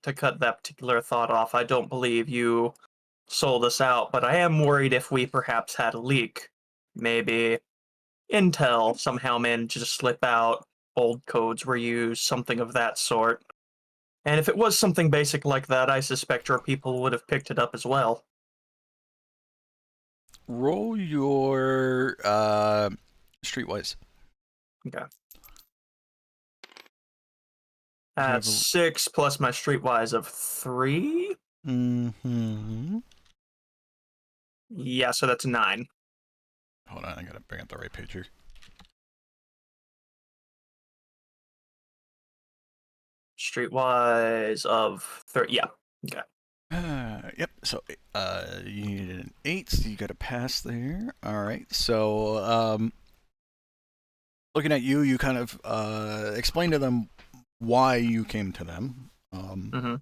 that particular thought off, I don't believe you sold us out, but I am worried if we perhaps had a leak. Maybe intel somehow managed to slip out, old codes were used, something of that sort. And if it was something basic like that, I suspect your people would have picked it up as well. Roll your streetwise. Okay. 6 plus my streetwise of 3. Mm-hmm. Yeah, so that's 9. Hold on, I gotta bring up the right page here. Streetwise of 30. Yeah. Okay. Yep. So, you needed an 8, so you got a pass there. All right. So, looking at you, you kind of explain to them why you came to them. Mm-hmm.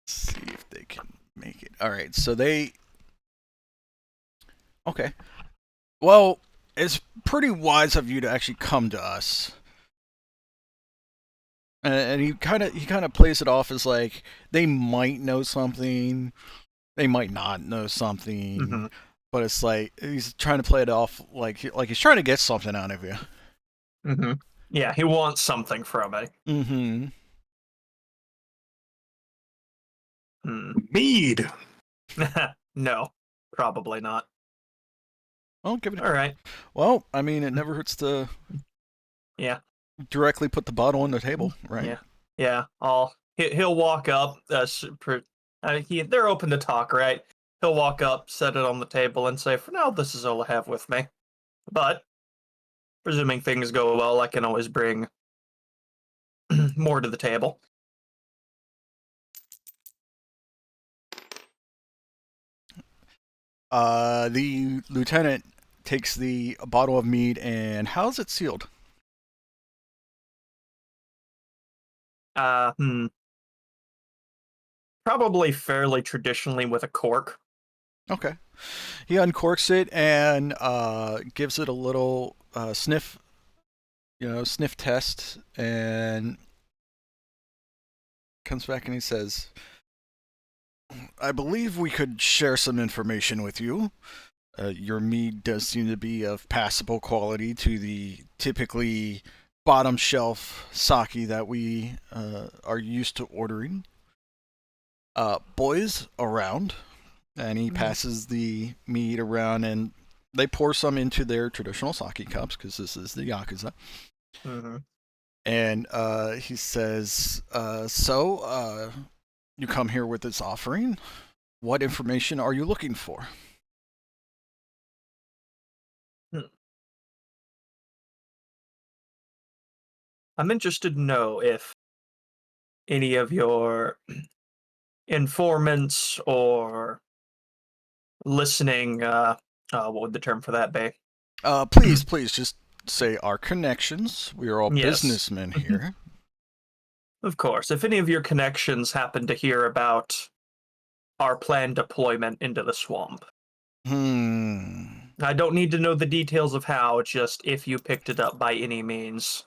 See if they can make it. All right. So they. Okay. Well, it's pretty wise of you to actually come to us. And he kind of plays it off as like they might know something, they might not know something, Mm-hmm. but it's like he's trying to play it off like he's trying to get something out of you. Mm-hmm. Yeah, he wants something from it. Mm-hmm. Mead. No, probably not. Well, give it. All right. Well, I mean, it never hurts to Yeah. directly put the bottle on the table, right? Yeah. Yeah. He'll walk up. They're open to talk, right? He'll walk up, set it on the table, and say, "For now, this is all I have with me. But presuming things go well, I can always bring more to the table." The lieutenant takes the bottle of mead, and how's it sealed? Probably fairly traditionally with a cork. Okay. He uncorks it and gives it a little sniff, sniff test, and comes back and he says, I believe we could share some information with you. Your mead does seem to be of passable quality to the typically bottom shelf sake that we are used to ordering. Boys around, and he passes the mead around, and they pour some into their traditional sake cups because this is the Yakuza. Mm-hmm. And he says, so you come here with this offering. What information are you looking for? I'm interested to know if any of your informants or listening, what would the term for that be? Please, just say our connections. We are all Yes. businessmen here. Of course. If any of your connections happen to hear about our planned deployment into the swamp. I don't need to know the details of how, just if you picked it up by any means.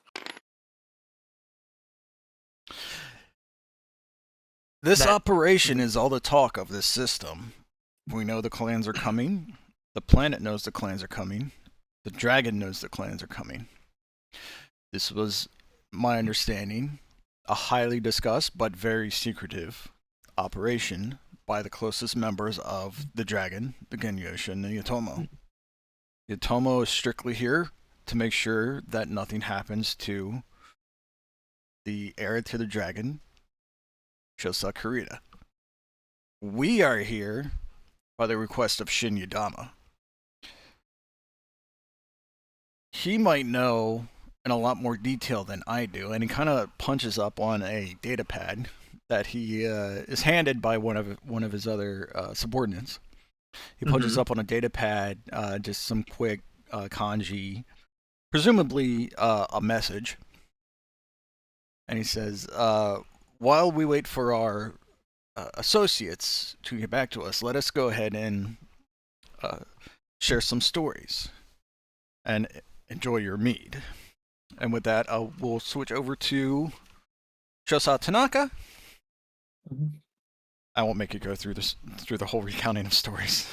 This operation is all the talk of this system. We know the clans are coming. The planet knows the clans are coming. The dragon knows the clans are coming. This was my understanding. A highly discussed but very secretive operation by the closest members of the dragon, the Genyosha, and the Yotomo. Yotomo is strictly here to make sure that nothing happens to the heir to the dragon, Shosa Kurita. We are here by the request of Shin Yadama. He might know in a lot more detail than I do, and he kind of punches up on a data pad that he is handed by one of his other subordinates. He punches up on a data pad, just some quick kanji, presumably a message, and he says, while we wait for our associates to get back to us, let us go ahead and share some stories and enjoy your mead. And with that, we'll switch over to Shosa Tanaka. I won't make you go through the whole recounting of stories.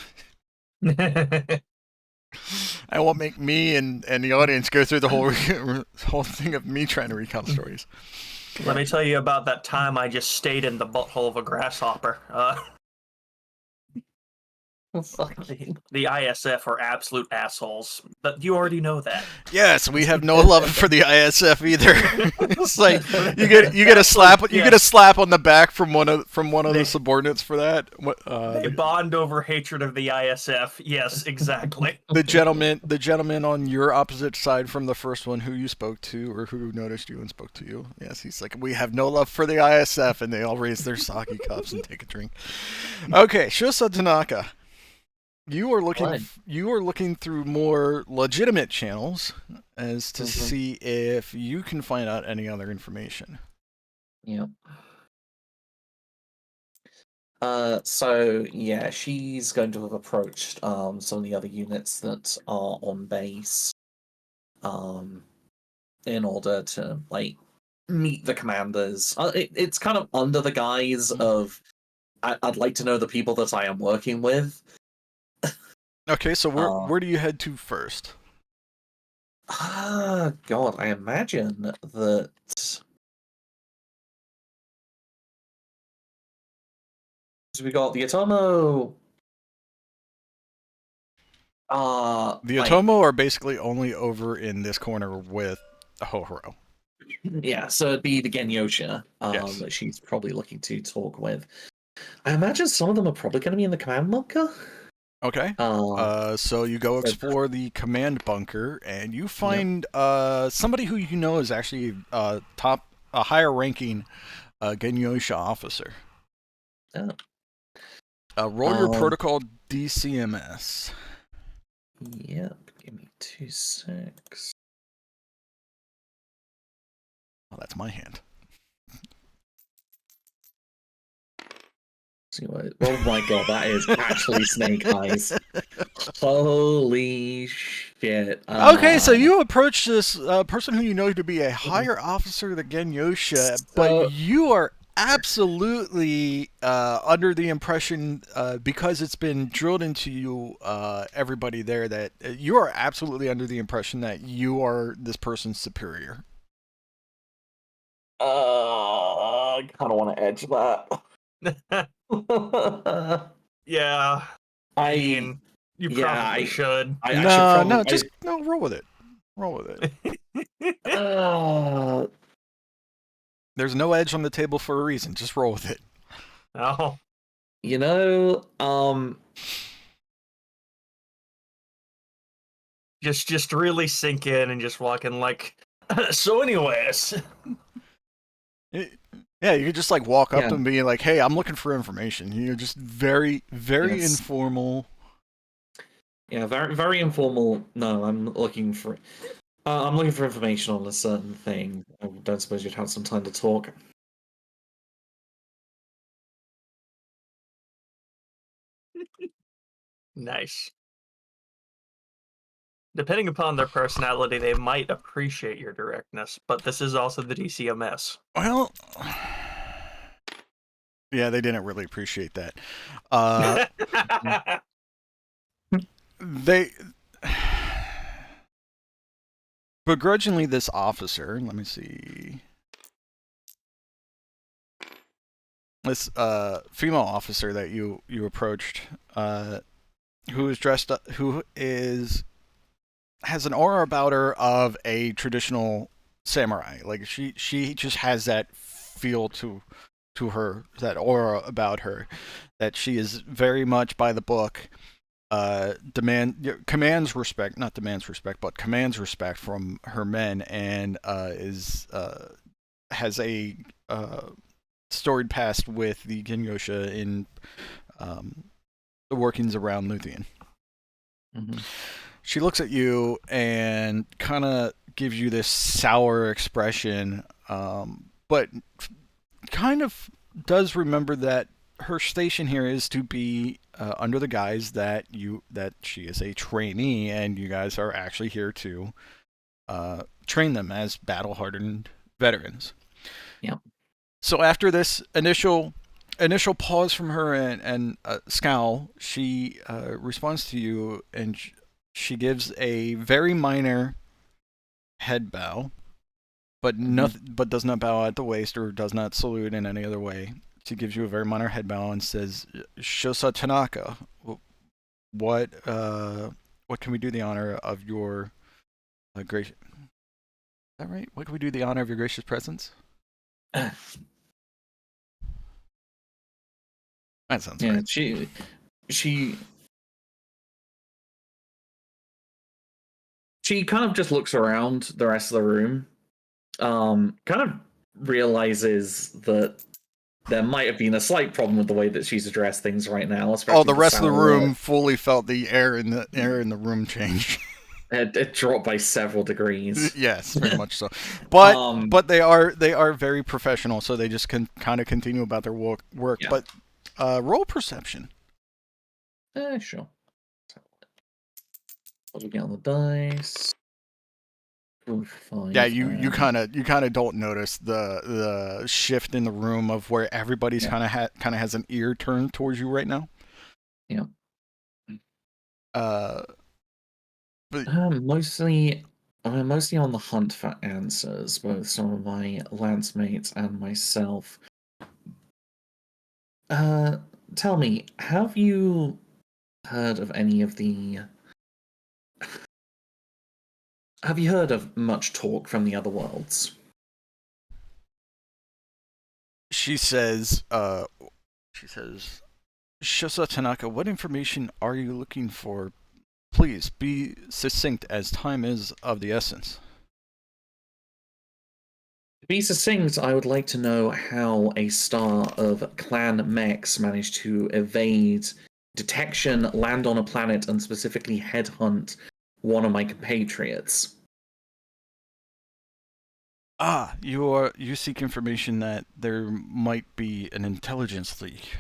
I won't make me and the audience go through the whole thing of me trying to recount stories. Let me tell you about that time I just stayed in the butthole of a grasshopper. The ISF are absolute assholes, but you already know that. Yes, we have no love for the ISF either. It's like you get a slap on the back from one of the subordinates for that. They bond over hatred of the ISF. Yes, exactly. The gentleman on your opposite side from the first one who you spoke to or who noticed you and spoke to you. Yes, he's like, we have no love for the ISF, and they all raise their sake cups and take a drink. Okay, Shosa Tanaka. You are looking through more legitimate channels as to see if you can find out any other information. Yep. So yeah, she's going to have approached some of the other units that are on base, in order to meet the commanders. It's kind of under the guise of I'd like to know the people that I am working with. Okay, so where do you head to first? God, I imagine that. So we got the Atomo. The like, Otomo are basically only over in this corner with Hohoro. yeah, so it'd be the Genyosha Yes. that she's probably looking to talk with. I imagine some of them are probably going to be in the command bunker. Okay. So you go explore the command bunker, and you find somebody who you know is actually a higher ranking Genyosha officer. Oh. Roll your protocol DCMS. Yep, give me 2 secs. Oh, that's my hand. See what? Oh my god, that is actually Snake Eyes. Holy shit. Okay, so you approach this person who you know to be a higher officer than Genyosha, but you are absolutely under the impression, because it's been drilled into you, everybody there, that you are absolutely under the impression that you are this person's superior. I kind of want to edge that. Yeah. I mean, you probably should. No, roll with it. Roll with it. There's no edge on the table for a reason. Just roll with it. Oh. You know, just really sink in and just walk in like, so anyways. Yeah, you could just like walk up to them and be like, hey, I'm looking for information. You know, just very, very informal. Yeah, very, very informal. No, I'm looking for information on a certain thing. I don't suppose you'd have some time to talk. Nice. Depending upon their personality, they might appreciate your directness, but this is also the DCMS. Well, yeah, they didn't really appreciate that. They begrudgingly, this officer, let me see, this female officer that you approached, who is dressed up, has an aura about her of a traditional samurai. Like she just has that feel to her, that aura about her, that she is very much by the book. Commands respect from her men, and has a storied past with the Genyosha in the workings around Luthien. Mm-hmm. She looks at you and kind of gives you this sour expression, but kind of does remember that her station here is to be under the guise that she is a trainee, and you guys are actually here to train them as battle-hardened veterans. Yep. So after this initial pause from her and scowl, she responds to you, and she gives a very minor head bow, but but does not bow at the waist or does not salute in any other way. She gives you a very minor head bow and says, "Shosa Tanaka, what can we do the honor of your gracious?" Is that right? What can we do the honor of your gracious presence? That sounds right. She kind of just looks around the rest of the room, kind of realizes that there might have been a slight problem with the way that she's addressed things right now. Oh, the rest of the room fully felt the air in the room change. It dropped by several degrees. Yes, very much so. But they are very professional, so they just can kind of continue about their work. Yeah. But roll perception. Sure. What do we get on the dice? Yeah, you kind of don't notice the shift in the room of where everybody's kind of has an ear turned towards you right now. Yeah. But I'm mostly on the hunt for answers, both some of my lancemates and myself. Tell me, have you heard of any of the have you heard of much talk from the other worlds? She says, Shosa Tanaka, what information are you looking for? Please be succinct, as time is of the essence. To be succinct, I would like to know how a star of Clan Mechs managed to evade detection, land on a planet, and specifically headhunt one of my compatriots. You seek information that there might be an intelligence leak.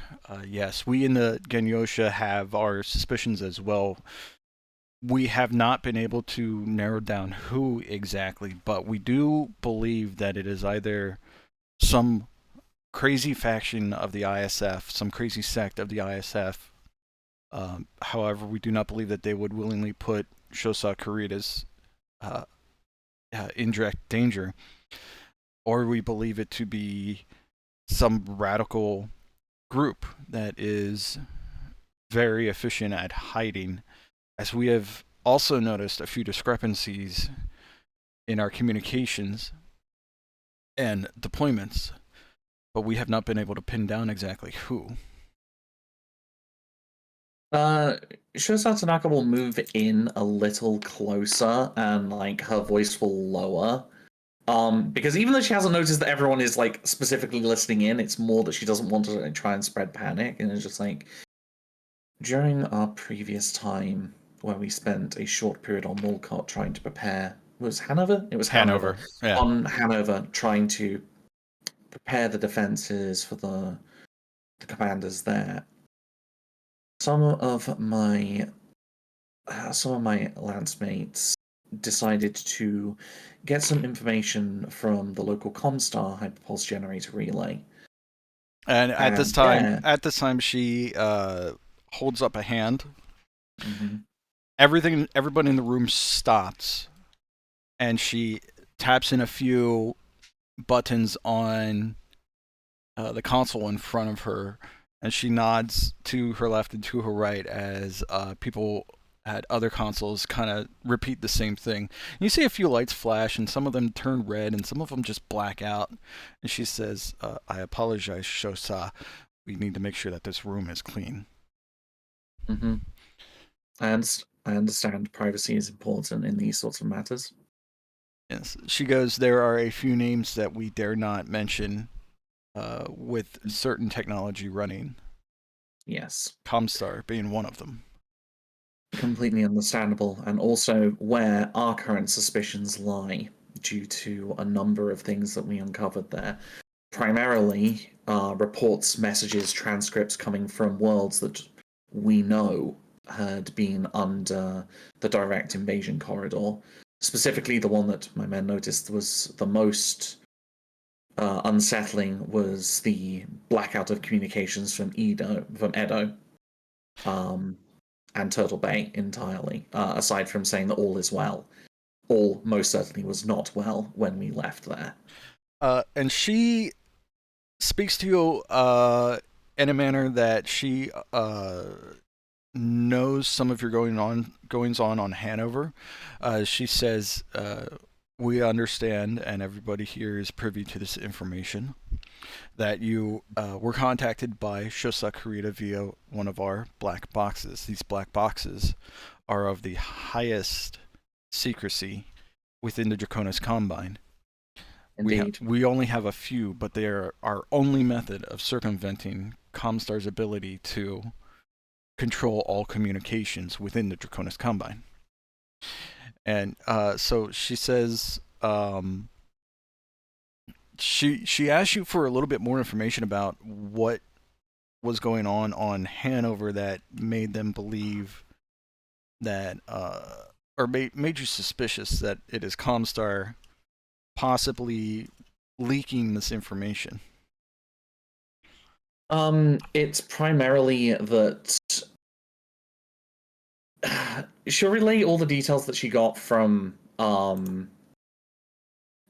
Yes, we in the Genyosha have our suspicions as well. We have not been able to narrow down who exactly, but we do believe that it is either some crazy faction of the ISF, some crazy sect of the ISF. However, we do not believe that they would willingly put Shosa Kurita's in direct danger, or we believe it to be some radical group that is very efficient at hiding, as we have also noticed a few discrepancies in our communications and deployments, but we have not been able to pin down exactly who. Shosa Tanaka will move in a little closer and like her voice will lower. Because even though she hasn't noticed that everyone is like specifically listening in, it's more that she doesn't want to like, try and spread panic, and it's just like during our previous time where we spent a short period on Walcott trying to prepare. Was Hanover? It was Hanover. Yeah. On Hanover, trying to prepare the defenses for the commanders there. Some of my lancemates decided to get some information from the local Comstar hyperpulse generator relay. And at this time, she holds up a hand. Mm-hmm. Everybody in the room stops, and she taps in a few buttons on the console in front of her, and she nods to her left and to her right as people at other consoles kind of repeat the same thing. And you see a few lights flash, and some of them turn red, and some of them just black out. And she says, I apologize, Shosa. We need to make sure that this room is clean. Mm-hmm. I understand privacy is important in these sorts of matters. Yes. She goes, there are a few names that we dare not mention with certain technology running. Yes. Comstar being one of them. Completely understandable, and also where our current suspicions lie due to a number of things that we uncovered there. Primarily, reports, messages, transcripts coming from worlds that we know had been under the direct invasion corridor. Specifically, the one that my men noticed was the most unsettling was the blackout of communications from Edo, and Turtle Bay entirely, aside from saying that all is well. All most certainly was not well when we left there. And she speaks to you in a manner that she knows some of your goings on Hanover. She says, we understand, and everybody here is privy to this information, that you were contacted by Shosa Kurita via one of our black boxes. These black boxes are of the highest secrecy within the Draconis Combine. Indeed. We only have a few, but they are our only method of circumventing Comstar's ability to control all communications within the Draconis Combine. And so she says, she asked you for a little bit more information about what was going on Hanover that made them believe that, or made you suspicious that it is Comstar possibly leaking this information. It's primarily that she'll relay all the details that she got from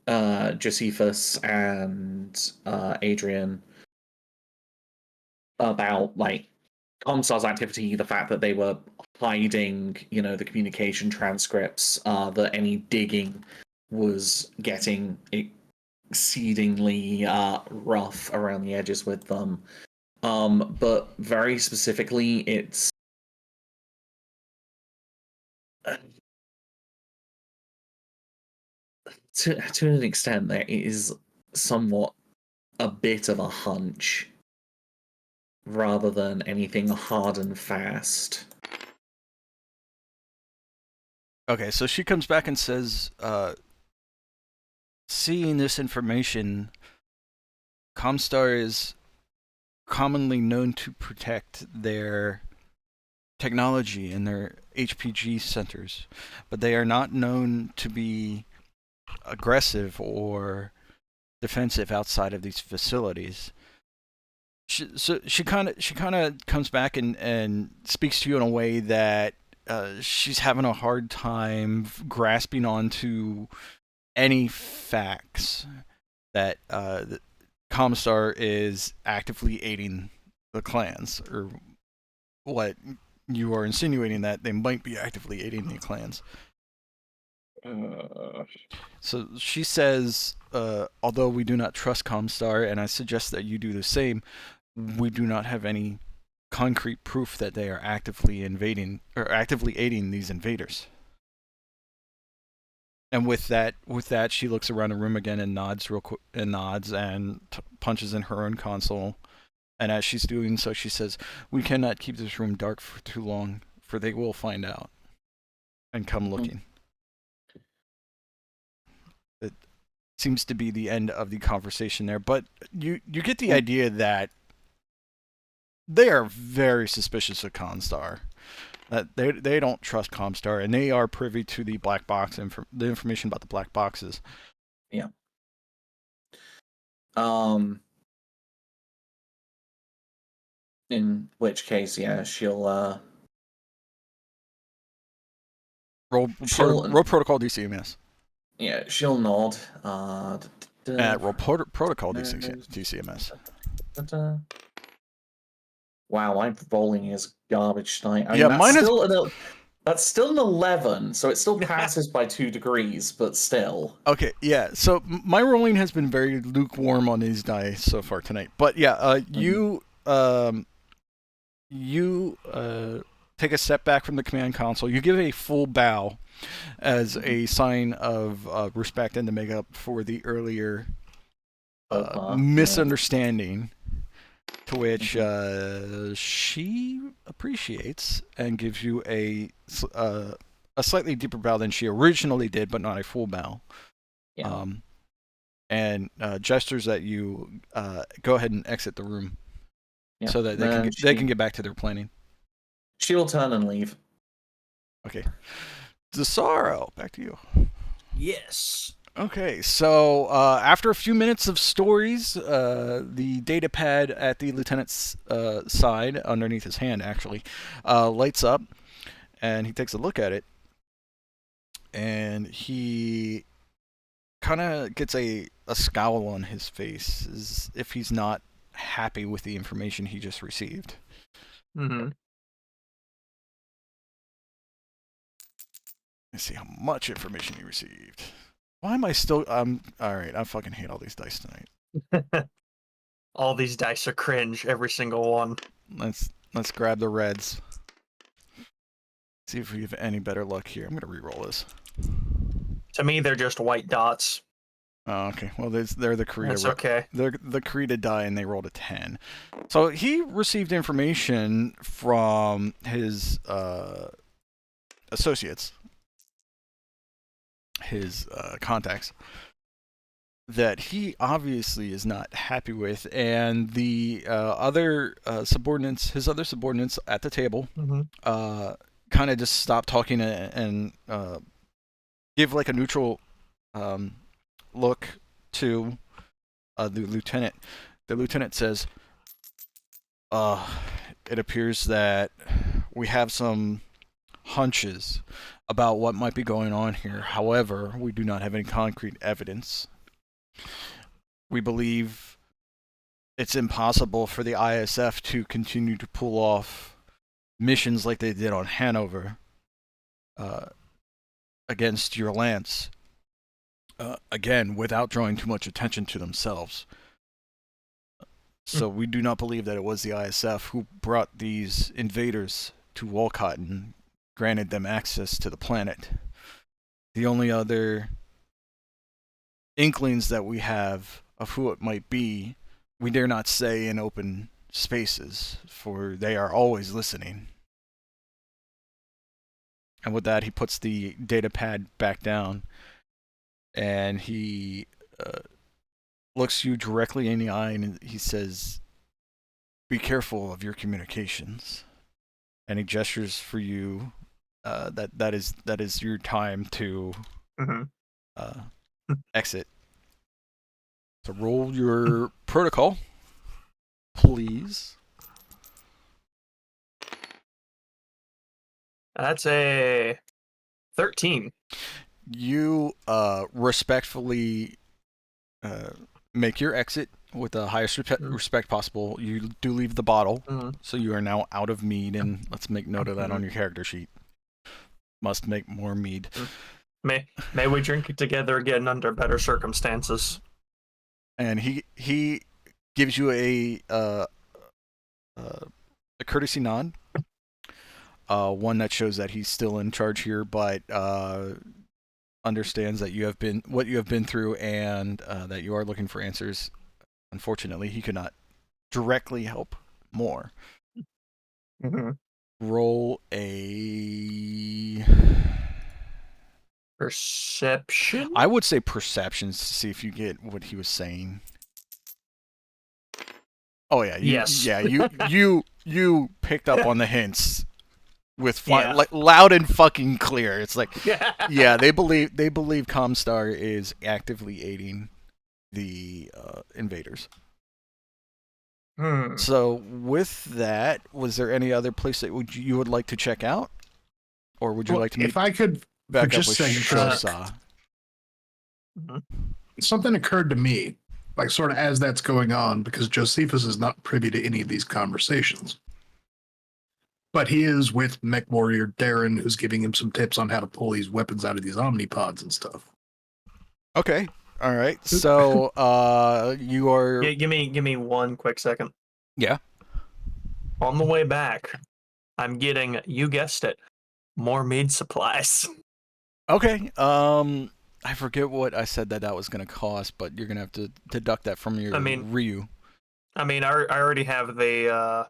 Josephus and Adrian about like Comstar's activity, the fact that they were hiding, the communication transcripts, that any digging was getting exceedingly rough around the edges with them. But very specifically, it's to an extent there is somewhat a bit of a hunch rather than anything hard and fast. Okay, so she comes back and says, seeing this information, Comstar is commonly known to protect their technology and their HPG centers, but they are not known to be aggressive or defensive outside of these facilities. So she kind of comes back and speaks to you in a way that she's having a hard time grasping onto any facts that Comstar is actively aiding the clans, or what you are insinuating that they might be actively aiding the clans. So she says, although we do not trust Comstar, and I suggest that you do the same, we do not have any concrete proof that they are actively invading or actively aiding these invaders. And with that, she looks around the room again and nods real quick, and punches in her own console. And as she's doing so, she says, "We cannot keep this room dark for too long, for they will find out and come looking." It seems to be the end of the conversation there, but you get the idea that they are very suspicious of Comstar. That they don't trust Comstar, and they are privy to the black box the information about the black boxes. Yeah. In which case, yeah, she'll roll protocol DCMS. Yeah, she'll nod. Roll protocol DCMS. Wow, my rolling is garbage tonight. I mean, Yeah, that's still an 11, so it still passes by 2 degrees, but still. Okay, yeah. So my rolling has been very lukewarm on these dice so far tonight. But yeah, you take a step back from the command console. You give a full bow as a sign of respect and to make up for the earlier misunderstanding. To which she appreciates and gives you a slightly deeper bow than she originally did, but not a full bow. Yeah. And gestures that you go ahead and exit the room, so that they can get back to their planning. She will turn and leave. Okay, Dusaro, back to you. Yes. Okay, so after a few minutes of stories, the data pad at the lieutenant's side, underneath his hand actually, lights up, and he takes a look at it, and he kind of gets a scowl on his face, as if he's not happy with the information he just received. Mm-hmm. Let's see how much information he received. Why am I still... alright, I fucking hate all these dice tonight. All these dice are cringe, every single one. Let's grab the reds. See if we have any better luck here. I'm gonna re-roll this. To me, they're just white dots. Oh, okay. Well, they're the Karita. That's okay. They're the Karita die, and they rolled a 10. So he received information from his associates, his contacts, that he obviously is not happy with, and the other subordinates, his other subordinates at the table, kind of just stop talking and give like a neutral look to the lieutenant. The lieutenant says, it appears that we have some hunches about what might be going on here. However, we do not have any concrete evidence. We believe it's impossible for the ISF to continue to pull off missions like they did on Hanover against your lance, again, without drawing too much attention to themselves. So we do not believe that it was the ISF who brought these invaders to Walcott and granted them access to the planet. The only other inklings that we have of who it might be, we dare not say in open spaces, for they are always listening. And with that, he puts the data pad back down, and he looks you directly in the eye, and he says, "Be careful of your communications." And he gestures for you. That is your time to exit. So roll your protocol, please. That's a 13. You respectfully make your exit with the highest respect possible. You do leave the bottle, so you are now out of mead, and let's make note of that on your character sheet. Must make more mead. May we drink it together again under better circumstances. And he gives you a courtesy nod, one that shows that he's still in charge here, but understands that you have been through, and that you are looking for answers. Unfortunately, he could not directly help more. Roll a perception. I would say perceptions to see if you get what he was saying. Oh yeah, yes. Yeah, you picked up on the hints with like loud and fucking clear. It's like yeah, they believe Comstar is actively aiding the invaders. So with that, was there any other place that you would like to check out, or would you like to meet? If I could back just up with Shosa. Something occurred to me, like sort of as that's going on, because Josephus is not privy to any of these conversations. But he is with MechWarrior Darren, who's giving him some tips on how to pull these weapons out of these omnipods and stuff. Okay. All right. So you are Give me 1 quick second. Yeah. On the way back, I'm getting, you guessed it, more mead supplies. Okay. I forget what I said that was going to cost, but you're going to have to deduct that from your Ryu. I already have the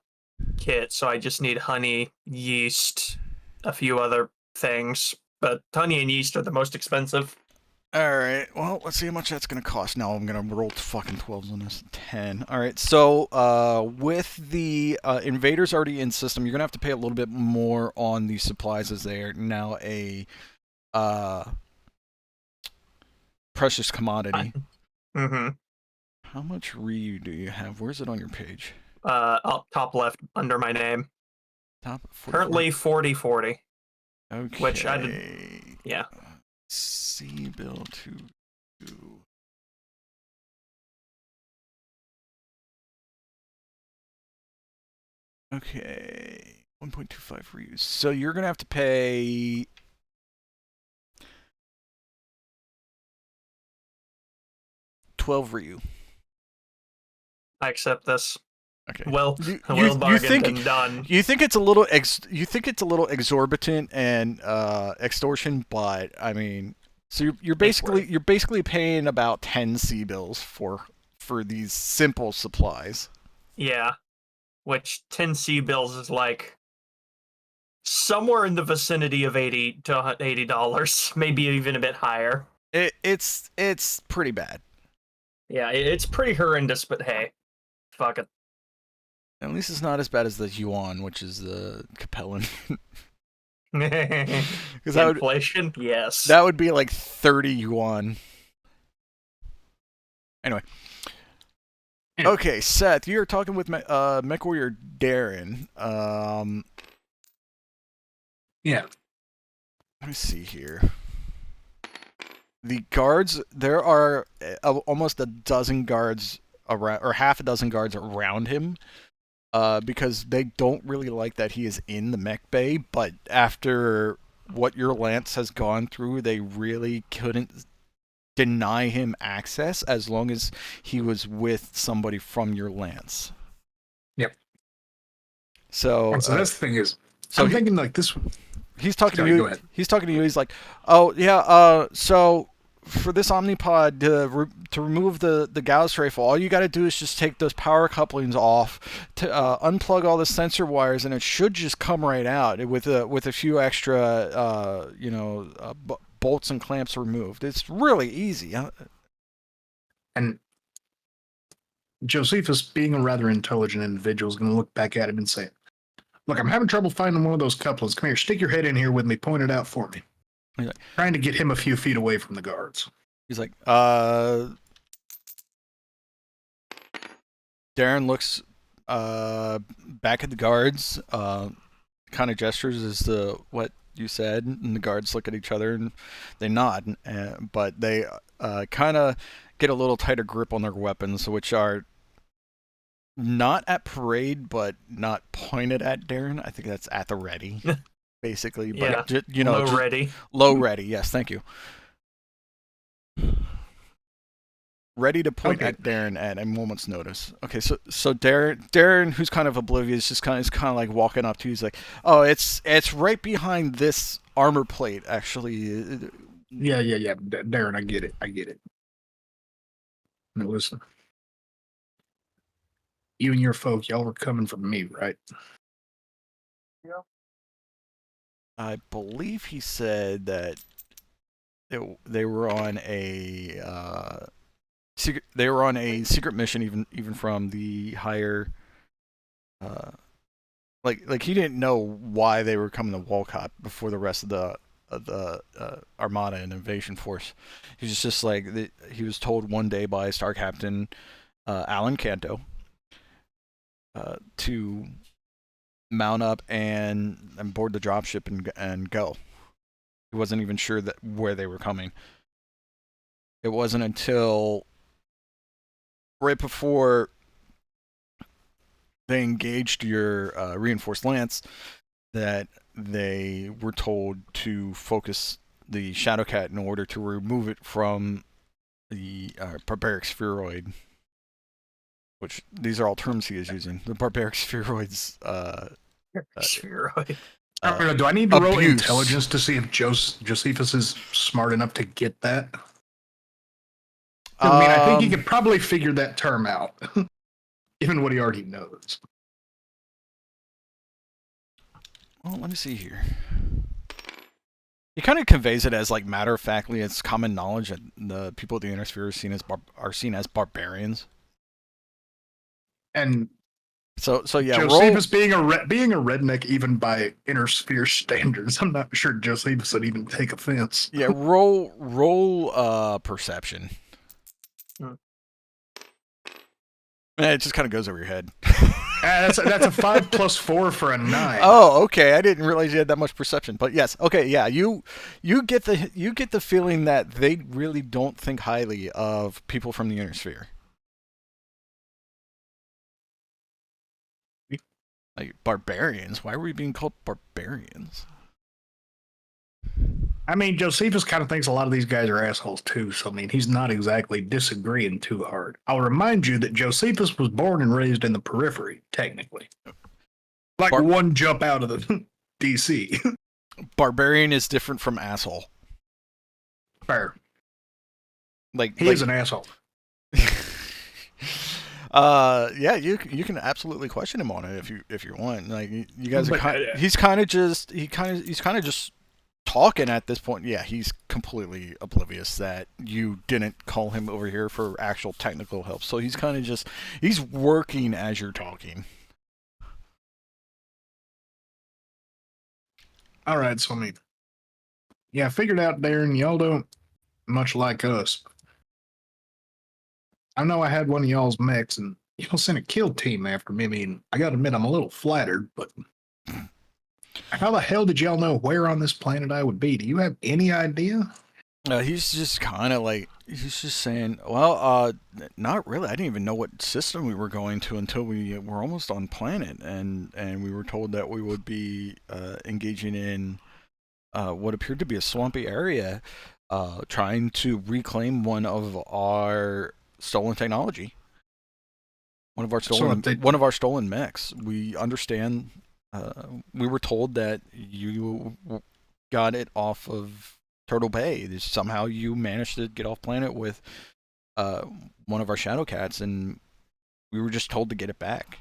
kit, so I just need honey, yeast, a few other things. But honey and yeast are the most expensive. All right. Well, let's see how much that's going to cost. Now I'm going to roll fucking 12s on this. 10. All right. So with the invaders already in system, you're going to have to pay a little bit more on the supplies, as they are now a precious commodity. How much Ryu do you have? Where's it on your page? Up top left under my name. Top 44? Currently 40/40. Okay. Which I did. Yeah. C bill 2. Okay. 1.25 Ryu. So you're gonna have to pay 12 Ryu. I accept this. Okay. Well, you think and done. You think it's a little exorbitant and extortion, but I mean, so you're basically paying about 10 C bills for these simple supplies. Yeah, which 10 C bills is like somewhere in the vicinity of $80 to $80, maybe even a bit higher. It's pretty bad. Yeah, it's pretty horrendous, but hey, fuck it. At least it's not as bad as the yuan, which is the Capellan. Because inflation, yes. That would be like 30 yuan. Anyway. Okay, Seth, you're talking with MechWarrior Darren. Yeah. Let me see here. The guards, there are almost a dozen guards around, or half a dozen guards around him. because they don't really like that he is in the mech bay, but after what your Lance has gone through, they really couldn't deny him access as long as he was with somebody from your Lance. Yep. So, and so that's the thing is, so I'm thinking like this. he's talking Sorry, to go you. ahead. He's talking to you. He's like, "Oh yeah, so for this Omnipod to remove the Gauss rifle, all you got to do is just take those power couplings off, to unplug all the sensor wires, and it should just come right out with a few extra bolts and clamps removed. It's really easy." And Josephus, being a rather intelligent individual, is going to look back at him and say, "Look, I'm having trouble finding one of those couplings. Come here, stick your head in here with me. Point it out for me." Like, trying to get him a few feet away from the guards. He's like, Darren looks back at the guards, kind of gestures as to what you said, and the guards look at each other and they nod, but they kind of get a little tighter grip on their weapons, which are not at parade, but not pointed at Darren. I think that's at the ready, basically. But yeah, low ready. Low ready, yes, thank you. Ready to point at Darren at a moment's notice. Okay, so Darren, who's kind of oblivious, is kind of like walking up to you. He's like, "Oh, it's right behind this armor plate, actually." Yeah. Darren, I get it. Now listen, you and your folk, y'all were coming from me, right? Yeah. I believe he said that they were on a secret. They were on a secret mission, even from the higher. Like he didn't know why they were coming to Walcott before the rest of the Armada and Invasion Force. He was just like he was told one day by Star Captain Alan Canto to mount up and board the dropship and go. He wasn't even sure where they were coming. It wasn't until right before they engaged your reinforced lance that they were told to focus the Shadowcat in order to remove it from the barbaric spheroid, which these are all terms he is using. The barbaric spheroids. Spheroid. Do I need to roll abuse. Intelligence to see if Josephus is smart enough to get that? I mean, I think he could probably figure that term out, given what he already knows. Well, let me see here. He kind of conveys it as like matter of factly, it's common knowledge that the people of the Inner Sphere are seen as barbarians. And so yeah, Josephus being a redneck even by Inner Sphere standards, I'm not sure Josephus would even take offense. Yeah, roll perception. It just kind of goes over your head. That's a 5 + 4 for a 9. Oh, okay. I didn't realize you had that much perception, but yes, okay, yeah. You get the feeling that they really don't think highly of people from the Inner Sphere. Like barbarians. Why are we being called barbarians? I mean, Josephus kind of thinks a lot of these guys are assholes too, so I mean, he's not exactly disagreeing too hard. I'll remind you that Josephus was born and raised in the periphery, technically. Like one jump out of the DC. Barbarian is different from asshole. Fair. He is an asshole. Yeah, you can absolutely question him on it if you want. Like you guys are he's kind of just talking at this point. Yeah, he's completely oblivious that you didn't call him over here for actual technical help. So he's kind of he's working as you're talking. All right, so I mean, yeah, I figured out, Darren, y'all don't much like us. I know I had one of y'all's mechs, and y'all sent a kill team after me. I mean, I gotta admit, I'm a little flattered, but how the hell did y'all know where on this planet I would be? Do you have any idea? He's just kind of like, he's just saying, well, not really. I didn't even know what system we were going to until we were almost on planet, and we were told that we would be engaging in what appeared to be a swampy area, trying to reclaim one of our stolen technology, one of our stolen mechs. We understand. We were told that you got it off of Turtle Bay. Somehow you managed to get off planet with one of our shadow cats, and we were just told to get it back.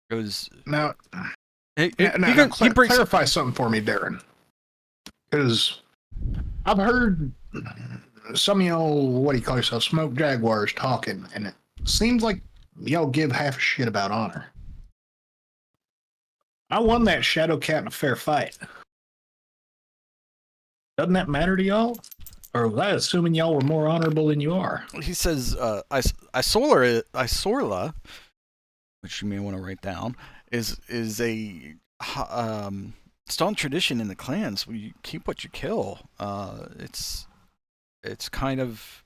It was Now, he clarify something for me, Darren. Because I've heard some of y'all, what do you call yourself, smoke jaguars talking, and it seems like y'all give half a shit about honor. I won that shadow cat in a fair fight. Doesn't that matter to y'all? Or was I assuming y'all were more honorable than you are? He says, Isorla, which you may want to write down, is a strong tradition in the clans. You keep what you kill. It's kind of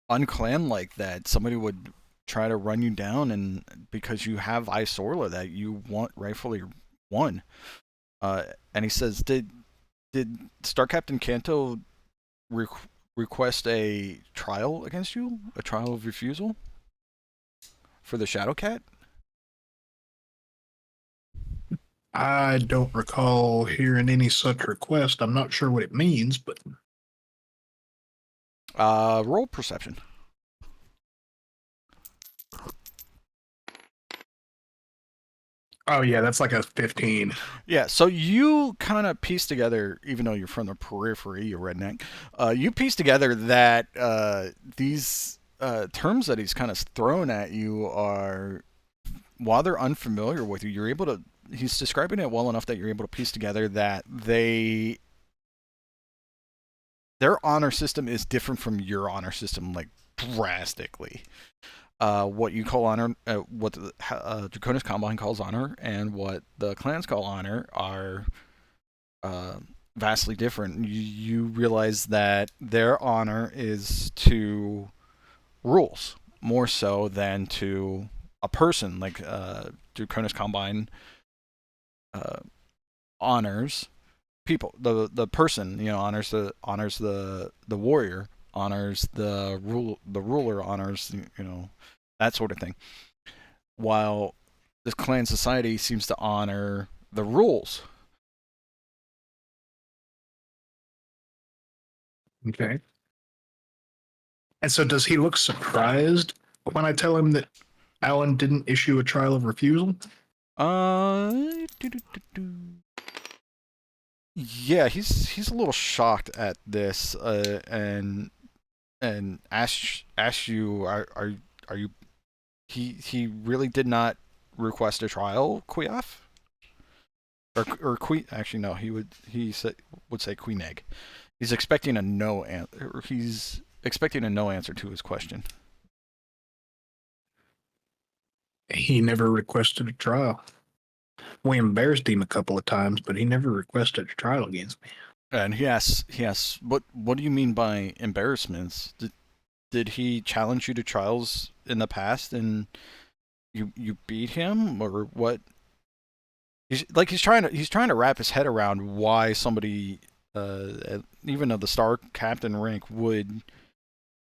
unclan like that. Somebody would try to run you down, and because you have Isorla that you rightfully won. And he says, did Star Captain Kanto request a trial against you? A trial of refusal? For the Shadow Cat? I don't recall hearing any such request. I'm not sure what it means, but... Roll perception. Oh, yeah, that's like a 15. Yeah, so you kind of piece together, even though you're from the periphery, you redneck, you piece together that these terms that he's kind of thrown at you are, while they're unfamiliar with you, you're able to, he's describing it well enough that you're able to piece together that their honor system is different from your honor system, like, drastically. What you call honor, what the Draconis Combine calls honor, and what the clans call honor are vastly different. You realize that their honor is to rules more so than to a person. Like Draconis Combine honors people. The person, honors the warrior, honors the ruler, honors that sort of thing. While this clan society seems to honor the rules. Okay. And so does he look surprised when I tell him that Alan didn't issue a trial of refusal? Yeah, he's a little shocked at this, and asks you, are you? He really did not request a trial, Queof? Or Queen? Actually, no. Would say Queen Egg. He's expecting a no answer. He's expecting a no answer to his question. He never requested a trial. We embarrassed him a couple of times, but he never requested a trial against me. And he asks, what do you mean by embarrassments? Did he challenge you to trials in the past and you beat him, or what? He's trying to wrap his head around why somebody, even of the Star Captain rank, would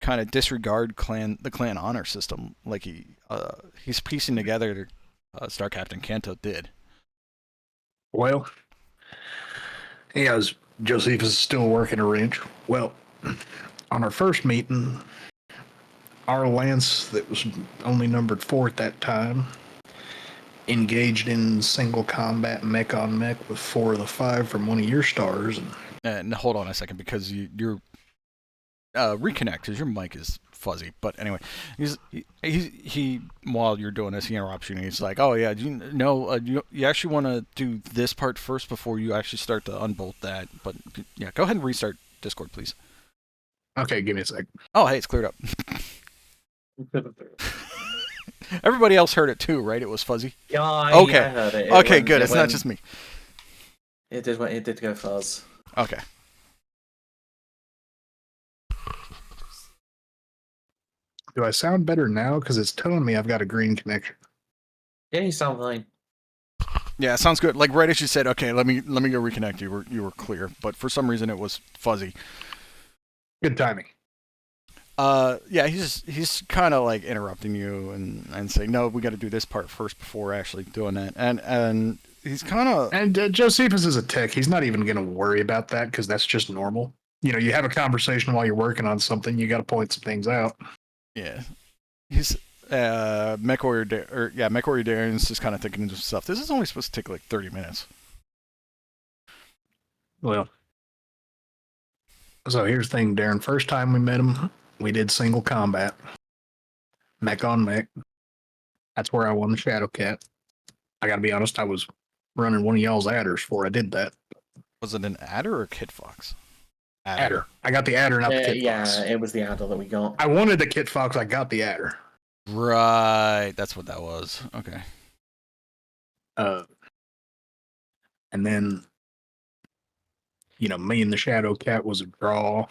kind of disregard the clan honor system, like he's piecing together Star Captain Kanto did. Well, as Josephus is still working a wrench. Well, on our first meeting, our lance that was only numbered 4 at that time engaged in single combat mech on mech with 4 of the 5 from one of your stars. And hold on a second, because you're reconnect, because your mic is fuzzy. But anyway, he while you're doing this, he interrupts you and he's like, "Oh yeah, you actually want to do this part first before you actually start to unbolt that." But yeah, go ahead and restart Discord, please. Okay, give me a sec. Oh, hey, it's cleared up. Everybody else heard it too, right? It was fuzzy. Yeah, okay. I heard it. Okay, good. It's not just me. It did go fuzz. Okay. Do I sound better now? Because it's telling me I've got a green connection. Yeah, you sound fine. Yeah, sounds good. Like right as you said, okay, let me go reconnect. You were clear, but for some reason it was fuzzy. Good timing. Yeah, he's kind of like interrupting you and saying, no, we got to do this part first before actually doing that. And he's kind of... And Josephus is a tech. He's not even going to worry about that because that's just normal. You know, you have a conversation while you're working on something. You got to point some things out. Yeah. He's... MechWarrior Darren's just kind of thinking to himself, this is only supposed to take like 30 minutes. Well, so here's the thing, Darren. First time we met him, we did single combat. Mech on mech. That's where I won the Shadow Cat. I got to be honest, I was running one of y'all's adders before I did that. Was it an adder or a Kit Fox? Adder. I got the adder, not the Kit Fox. Yeah, it was the adder that we got. I wanted the Kit Fox, I got the adder. Right, that's what that was. Okay. And then, you know, me and the Shadow Cat was a draw.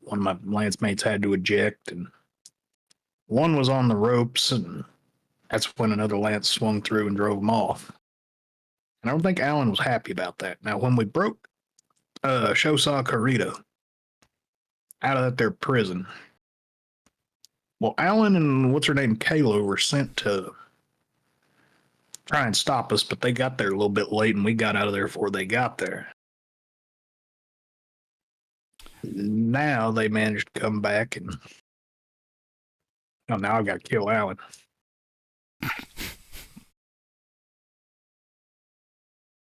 One of my lance mates had to eject, and one was on the ropes, and that's when another lance swung through and drove him off. And I don't think Alan was happy about that. Now, when we broke Shosa Karita out of their prison, well, Alan and what's her name, Kayla, were sent to try and stop us, but they got there a little bit late, and we got out of there before they got there. Now they managed to come back, and now I've got to kill Alan.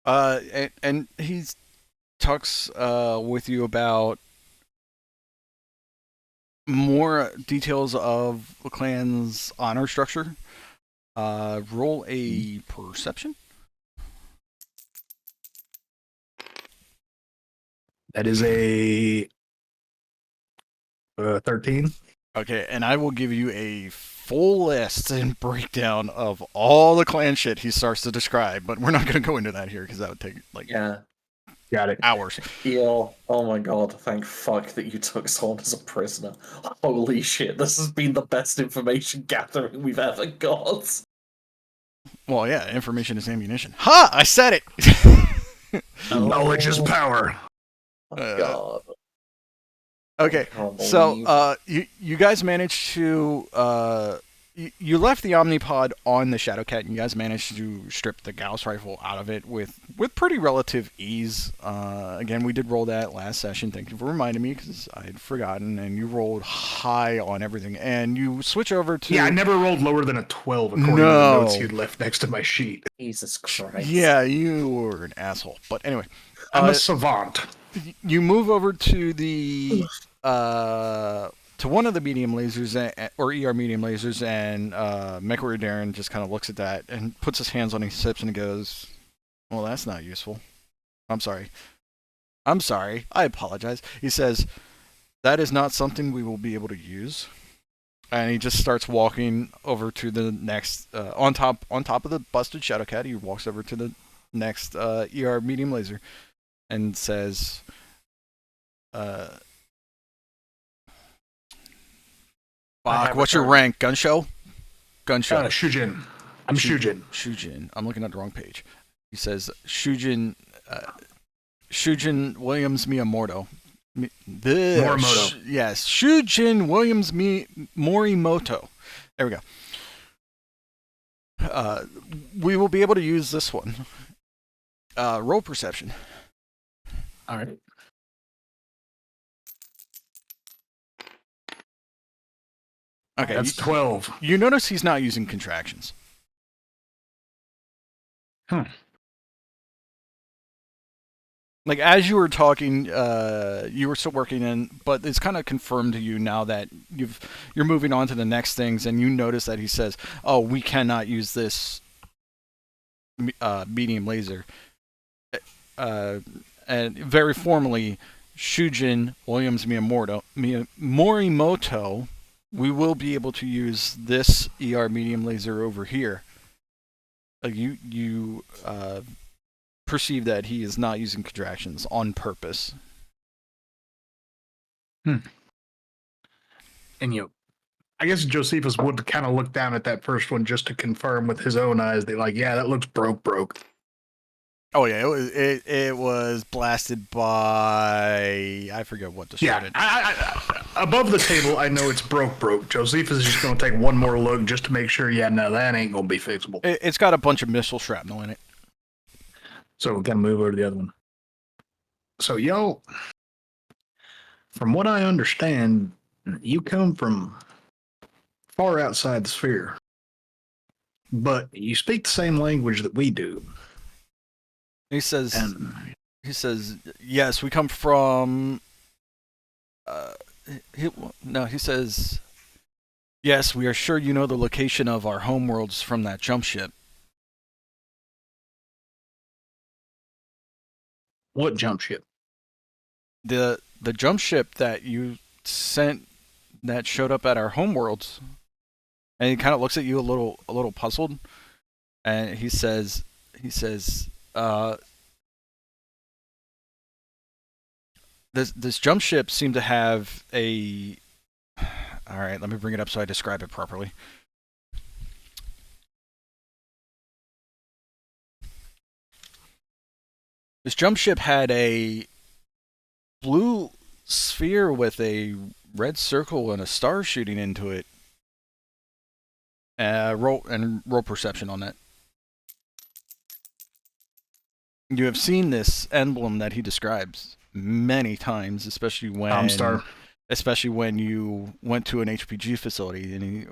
And he talks with you about more details of the clan's honor structure. Roll a perception. That is a 13. Okay, and I will give you a full list and breakdown of all the clan shit he starts to describe, but we're not going to go into that here because that would take like Got it. hours. Eeyore, oh my god, thank fuck that you took someone as a prisoner. Holy shit, this has been the best information gathering we've ever got. Well, yeah, information is ammunition. Ha! I said it! Knowledge is power. Oh god. Okay, so you guys managed to you left the Omnipod on the Shadowcat, and you guys managed to strip the Gauss rifle out of it with pretty relative ease. Again, we did roll that last session. Thank you for reminding me because I had forgotten. And you rolled high on everything, and you switch over to I never rolled lower than a 12 according to the notes you'd left next to my sheet. Jesus Christ. Yeah, you were an asshole. But anyway, I'm a savant. You move over to the to one of the medium lasers or ER medium lasers, and MechWarrior Darren just kind of looks at that and puts his hands on his hips and goes, "Well, that's not useful. I'm sorry. I apologize." He says, "That is not something we will be able to use." And he just starts walking over to the next on top of the busted Shadowcat. He walks over to the next ER medium laser and says, "Fuck, what's your rank? Gunsho? Gunsho. Shujin. I'm Shujin. Shujin. I'm looking at the wrong page." He says, Shujin Williams-Morimoto. Morimoto. Yes, Shujin Williams-Morimoto. There we go. We will be able to use this one. Roll perception. All right. Okay, that's 12. You notice he's not using contractions. Like, as you were talking, you were still working in, but it's kind of confirmed to you now that you're moving on to the next things, and you notice that he says, "Oh, we cannot use this medium laser," and very formally, Shujin Williams-Morimoto, we will be able to use this ER medium laser over here. You perceive that he is not using contractions on purpose. And I guess Josephus would kind of look down at that first one just to confirm with his own eyes. They like, yeah, that looks broke. Oh yeah, it was blasted by I forget what destroyed it. I, above the table, I know it's broke. Josephus is just going to take one more look just to make sure. Yeah, no, that ain't going to be fixable. It's got a bunch of missile shrapnel in it. So we're going to move over to the other one. So y'all, from what I understand, you come from far outside the sphere, but you speak the same language that we do. He says, yes, we come from. He says, yes, we are sure you know the location of our homeworlds from that jump ship. What jump ship? The jump ship that you sent that showed up at our homeworlds. And he kind of looks at you a little puzzled, and he says, this jump ship seemed to have a. All right, let me bring it up so I describe it properly. This jump ship had a blue sphere with a red circle and a star shooting into it. Roll perception on that. You have seen this emblem that he describes many times, especially when you went to an HPG facility, and he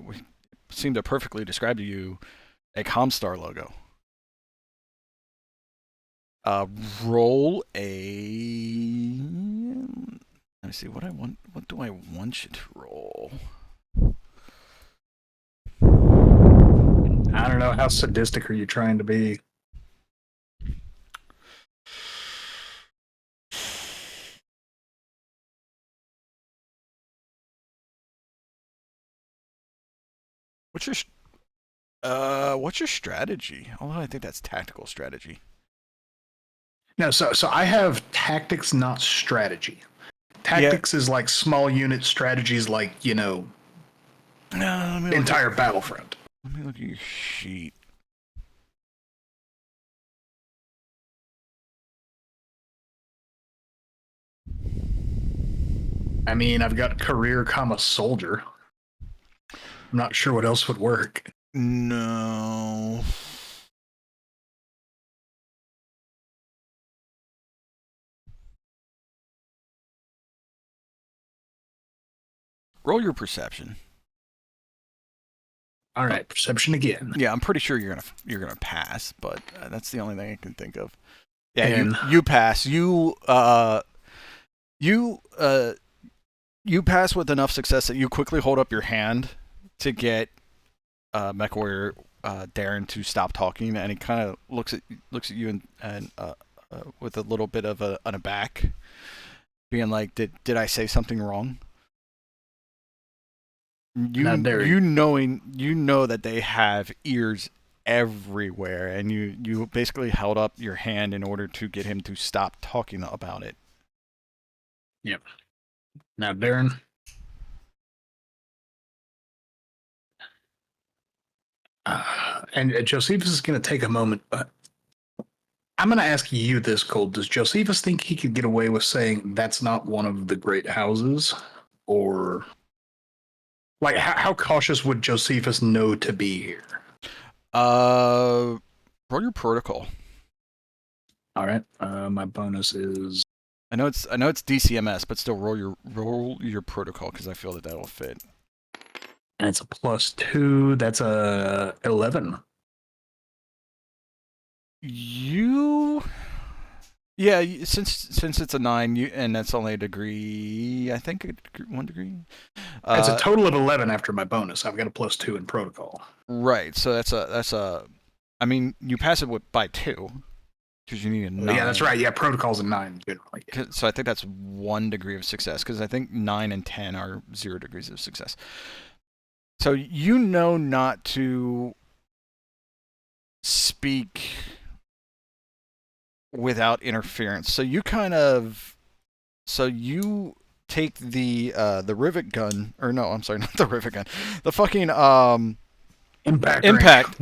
seemed to perfectly describe to you a Comstar logo. Roll a. Let me see what I want. What do I want you to roll? I don't know. How sadistic are you trying to be? What's your strategy? Although I think that's tactical strategy. No, so I have tactics, not strategy. Tactics is like small unit, strategies like, entire battlefront. Let me look at your sheet. I mean, I've got career, soldier. I'm not sure what else would work. No. Roll your perception. All right, perception again. Yeah, I'm pretty sure you're gonna pass, but that's the only thing I can think of. Yeah, you pass. You pass with enough success that you quickly hold up your hand to get MechWarrior Darren to stop talking, and he kind of looks at you and with a little bit of an aback, being like, "Did I say something wrong?" You know that they have ears everywhere, and you basically held up your hand in order to get him to stop talking about it. Yep. Now, Darren. And Josephus is going to take a moment, but I'm going to ask you this, Cold. Does Josephus think he could get away with saying that's not one of the great houses? Or, like, how cautious would Josephus know to be here? Roll your protocol. All right. My bonus is. I know it's DCMS, but still roll your protocol because I feel that'll fit. And it's a +2. That's a 11. Since it's a 9, and that's only a degree. I think 1 degree. It's a total of 11 after my bonus. I've got a +2 in protocol. Right. So that's a. I mean, you pass it by 2 because you need a 9. Yeah, that's right. Yeah, protocol's a 9 generally. So I think that's 1 degree of success because I think 9 and 10 are 0 degrees of success. So you know not to speak without interference. So you take the rivet gun, or no, I'm sorry, not the rivet gun, the fucking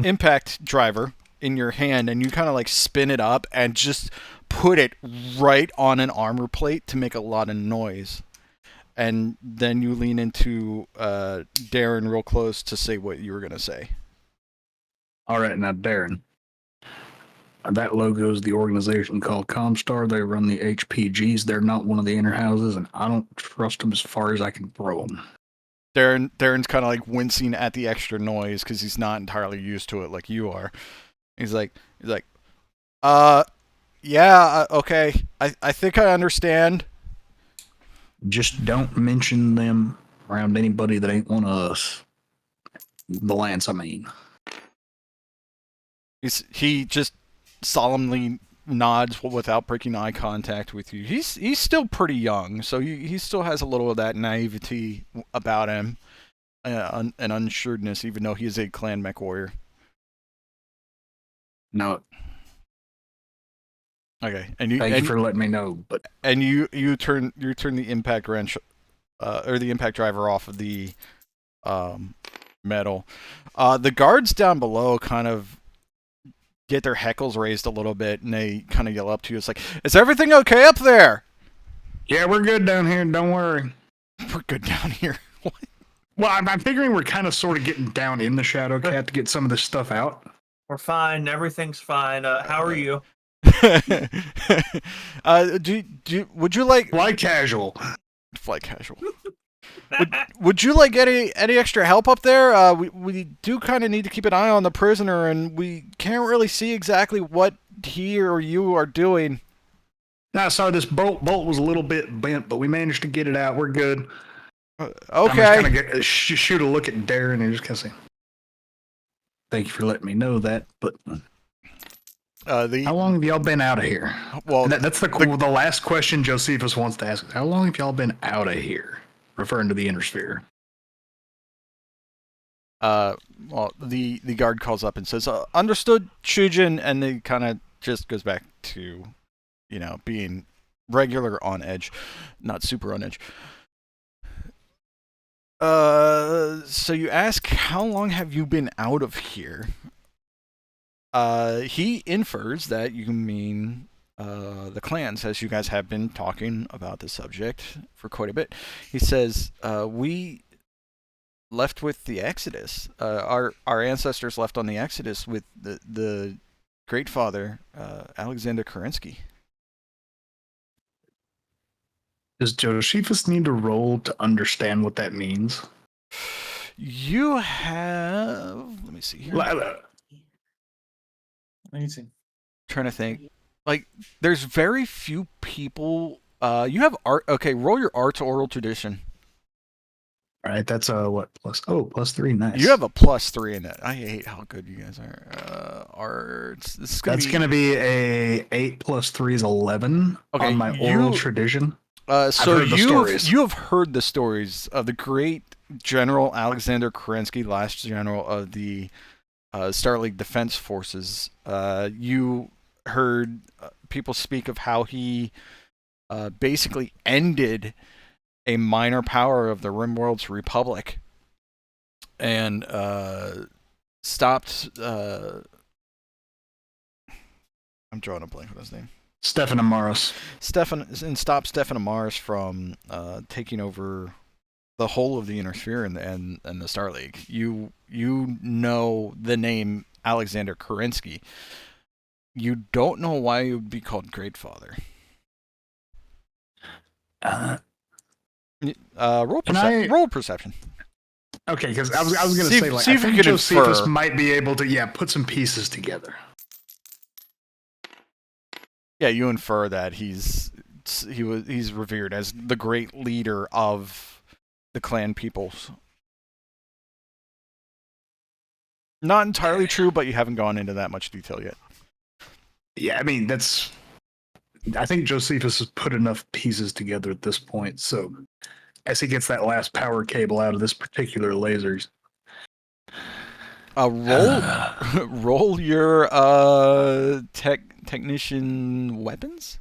impact driver in your hand, and you kind of like spin it up and just put it right on an armor plate to make a lot of noise. And then you lean into Darren real close to say what you were going to say. All right, now, Darren. That logo is the organization called Comstar. They run the HPGs. They're not one of the inner houses, and I don't trust them as far as I can throw them. Darren's kind of like wincing at the extra noise because he's not entirely used to it like you are. He's like, yeah, okay. I think I understand. Just don't mention them around anybody that ain't one of us. The Lance, I mean. He just solemnly nods without breaking eye contact with you. He's still pretty young, so he still has a little of that naivety about him, and unsureness, even though he is a clan MechWarrior. No. Okay, and you thank you for letting me know. But and you turn the impact wrench, or the impact driver off of the metal. The guards down below kind of get their heckles raised a little bit, and they kind of yell up to you. It's like, is everything okay up there? Yeah, we're good down here. Don't worry. We're good down here. What? Well, I'm figuring we're kind of sort of getting down in the Shadow Cat to get some of this stuff out. We're fine. Everything's fine. How are you? Would you like fly casual? Would you like any extra help up there? We do kind of need to keep an eye on the prisoner, and we can't really see exactly what he or you are doing. Now, sorry, this bolt was a little bit bent, but we managed to get it out. We're good. Okay. I'm just gonna shoot a look at Darren and just kind of say, "Thank you for letting me know that." But how long have y'all been out of here? Well, that's the last question Josephus wants to ask. How long have y'all been out of here? Referring to the inner sphere. Well, the guard calls up and says, "Understood, Shujin," and they kind of just goes back to, being regular on edge, not super on edge. So you ask, how long have you been out of here? He infers that you mean the clans, as you guys have been talking about the subject for quite a bit. He says, we left with the Exodus. Our ancestors left on the Exodus with the Great Father, Alexander Kerensky. Does Josephus need to roll to understand what that means? You have... Let me see here. Let me see. Trying to think. Like, there's very few people... you have art... Okay, roll your arts oral tradition. All right, that's what? +3, nice. You have a +3 in it. I hate how good you guys are. Arts... That's going to be a 8 + 3 is 11 on my oral tradition. So you have heard the stories of the great General Alexander Kerensky, last general of the Star League Defense Forces. You heard people speak of how he basically ended a minor power of the Rimworld's Republic and stopped... I'm drawing a blank on his name. Stefan Amaris. Stop Stefan Amaris from taking over the whole of the Inner Sphere and the Star League. You know the name Alexander Kerensky. You don't know why he would be called Great Father. Roll perception. Okay, because I was going to say, like, I think Josephus might be able to, put some pieces together. Yeah, you infer that he's revered as the great leader of the clan peoples. Not entirely true, but you haven't gone into that much detail yet. Yeah, I mean, I think Josephus has put enough pieces together at this point, so as he gets that last power cable out of this particular lasers. Roll your technician weapons.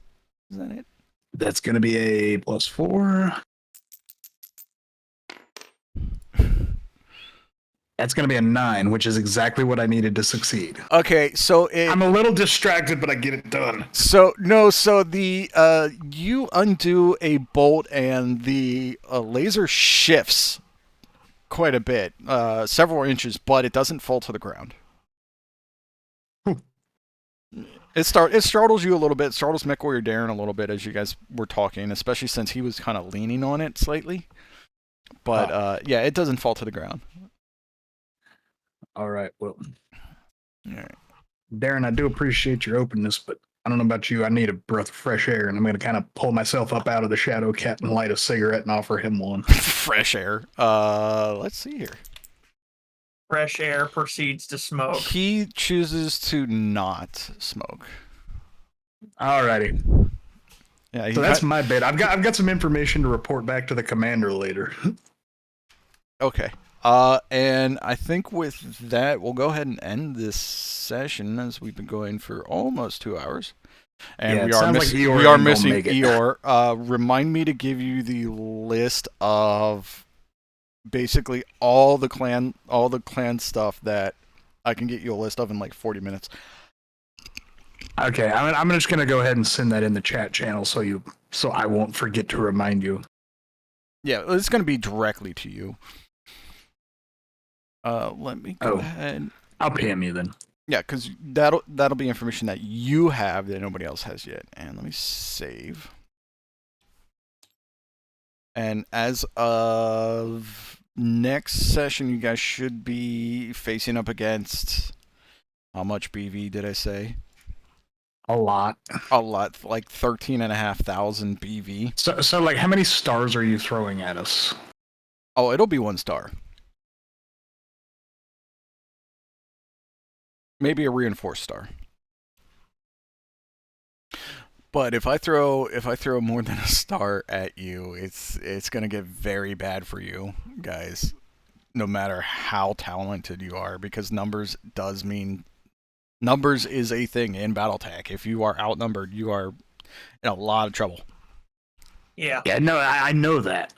Is that it? That's going to be a +4. That's going to be a 9, which is exactly what I needed to succeed. Okay, so I'm a little distracted, but I get it done. So the you undo a bolt and the laser shifts quite a bit, several inches, but it doesn't fall to the ground. It startles you a little bit, startles MechWarrior Darren a little bit as you guys were talking, especially since he was kind of leaning on it slightly. But yeah, it doesn't fall to the ground. All right, well, All right. Darren, I do appreciate your openness, but I don't know about you. I need a breath of fresh air, and I'm going to kind of pull myself up out of the shadow cat and light a cigarette and offer him one. Fresh air. Let's see here. Fresh air proceeds to smoke. He chooses to not smoke. Alrighty. Yeah, So that's my bit. I've got some information to report back to the commander later. Okay. And I think with that, we'll go ahead and end this session as we've been going for almost 2 hours. And Yeah, we it are, sounds like Eeyore we are ain't gonna missing make it. Eeyore. Remind me to give you the list of basically all the clan stuff that I can get you a list of in like 40 minutes. Okay, I'm just gonna go ahead and send that in the chat channel so I won't forget to remind you. Yeah, it's going to be directly to you. Let me go ahead. I'll PM you then. Yeah, because that'll be information that you have that nobody else has yet. And let me save. And as of next session, you guys should be facing up against how much BV did I say? A lot. A lot, like 13,500 BV. So like, how many stars are you throwing at us? Oh, it'll be 1 star. Maybe a reinforced star. But if I throw more than a star at you, it's gonna get very bad for you guys, no matter how talented you are, because numbers is a thing in BattleTech. If you are outnumbered, you are in a lot of trouble. Yeah. Yeah, no, I know that.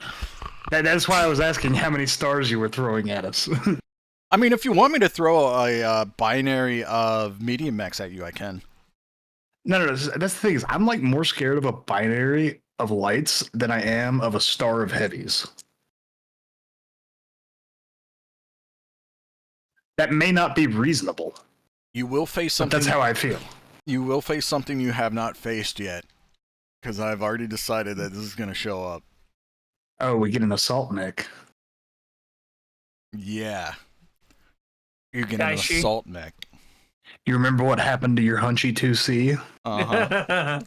That's why I was asking how many stars you were throwing at us. I mean, if you want me to throw a binary of medium mechs at you, I can. No, that's the thing is, I'm like more scared of a binary of lights than I am of a star of heavies. That may not be reasonable. You will face something. But that's how I feel. You will face something you have not faced yet, because I've already decided that this is going to show up. Oh, we get an assault mech. Yeah. You get an assault mech. You remember what happened to your Hunchy 2C? Uh-huh.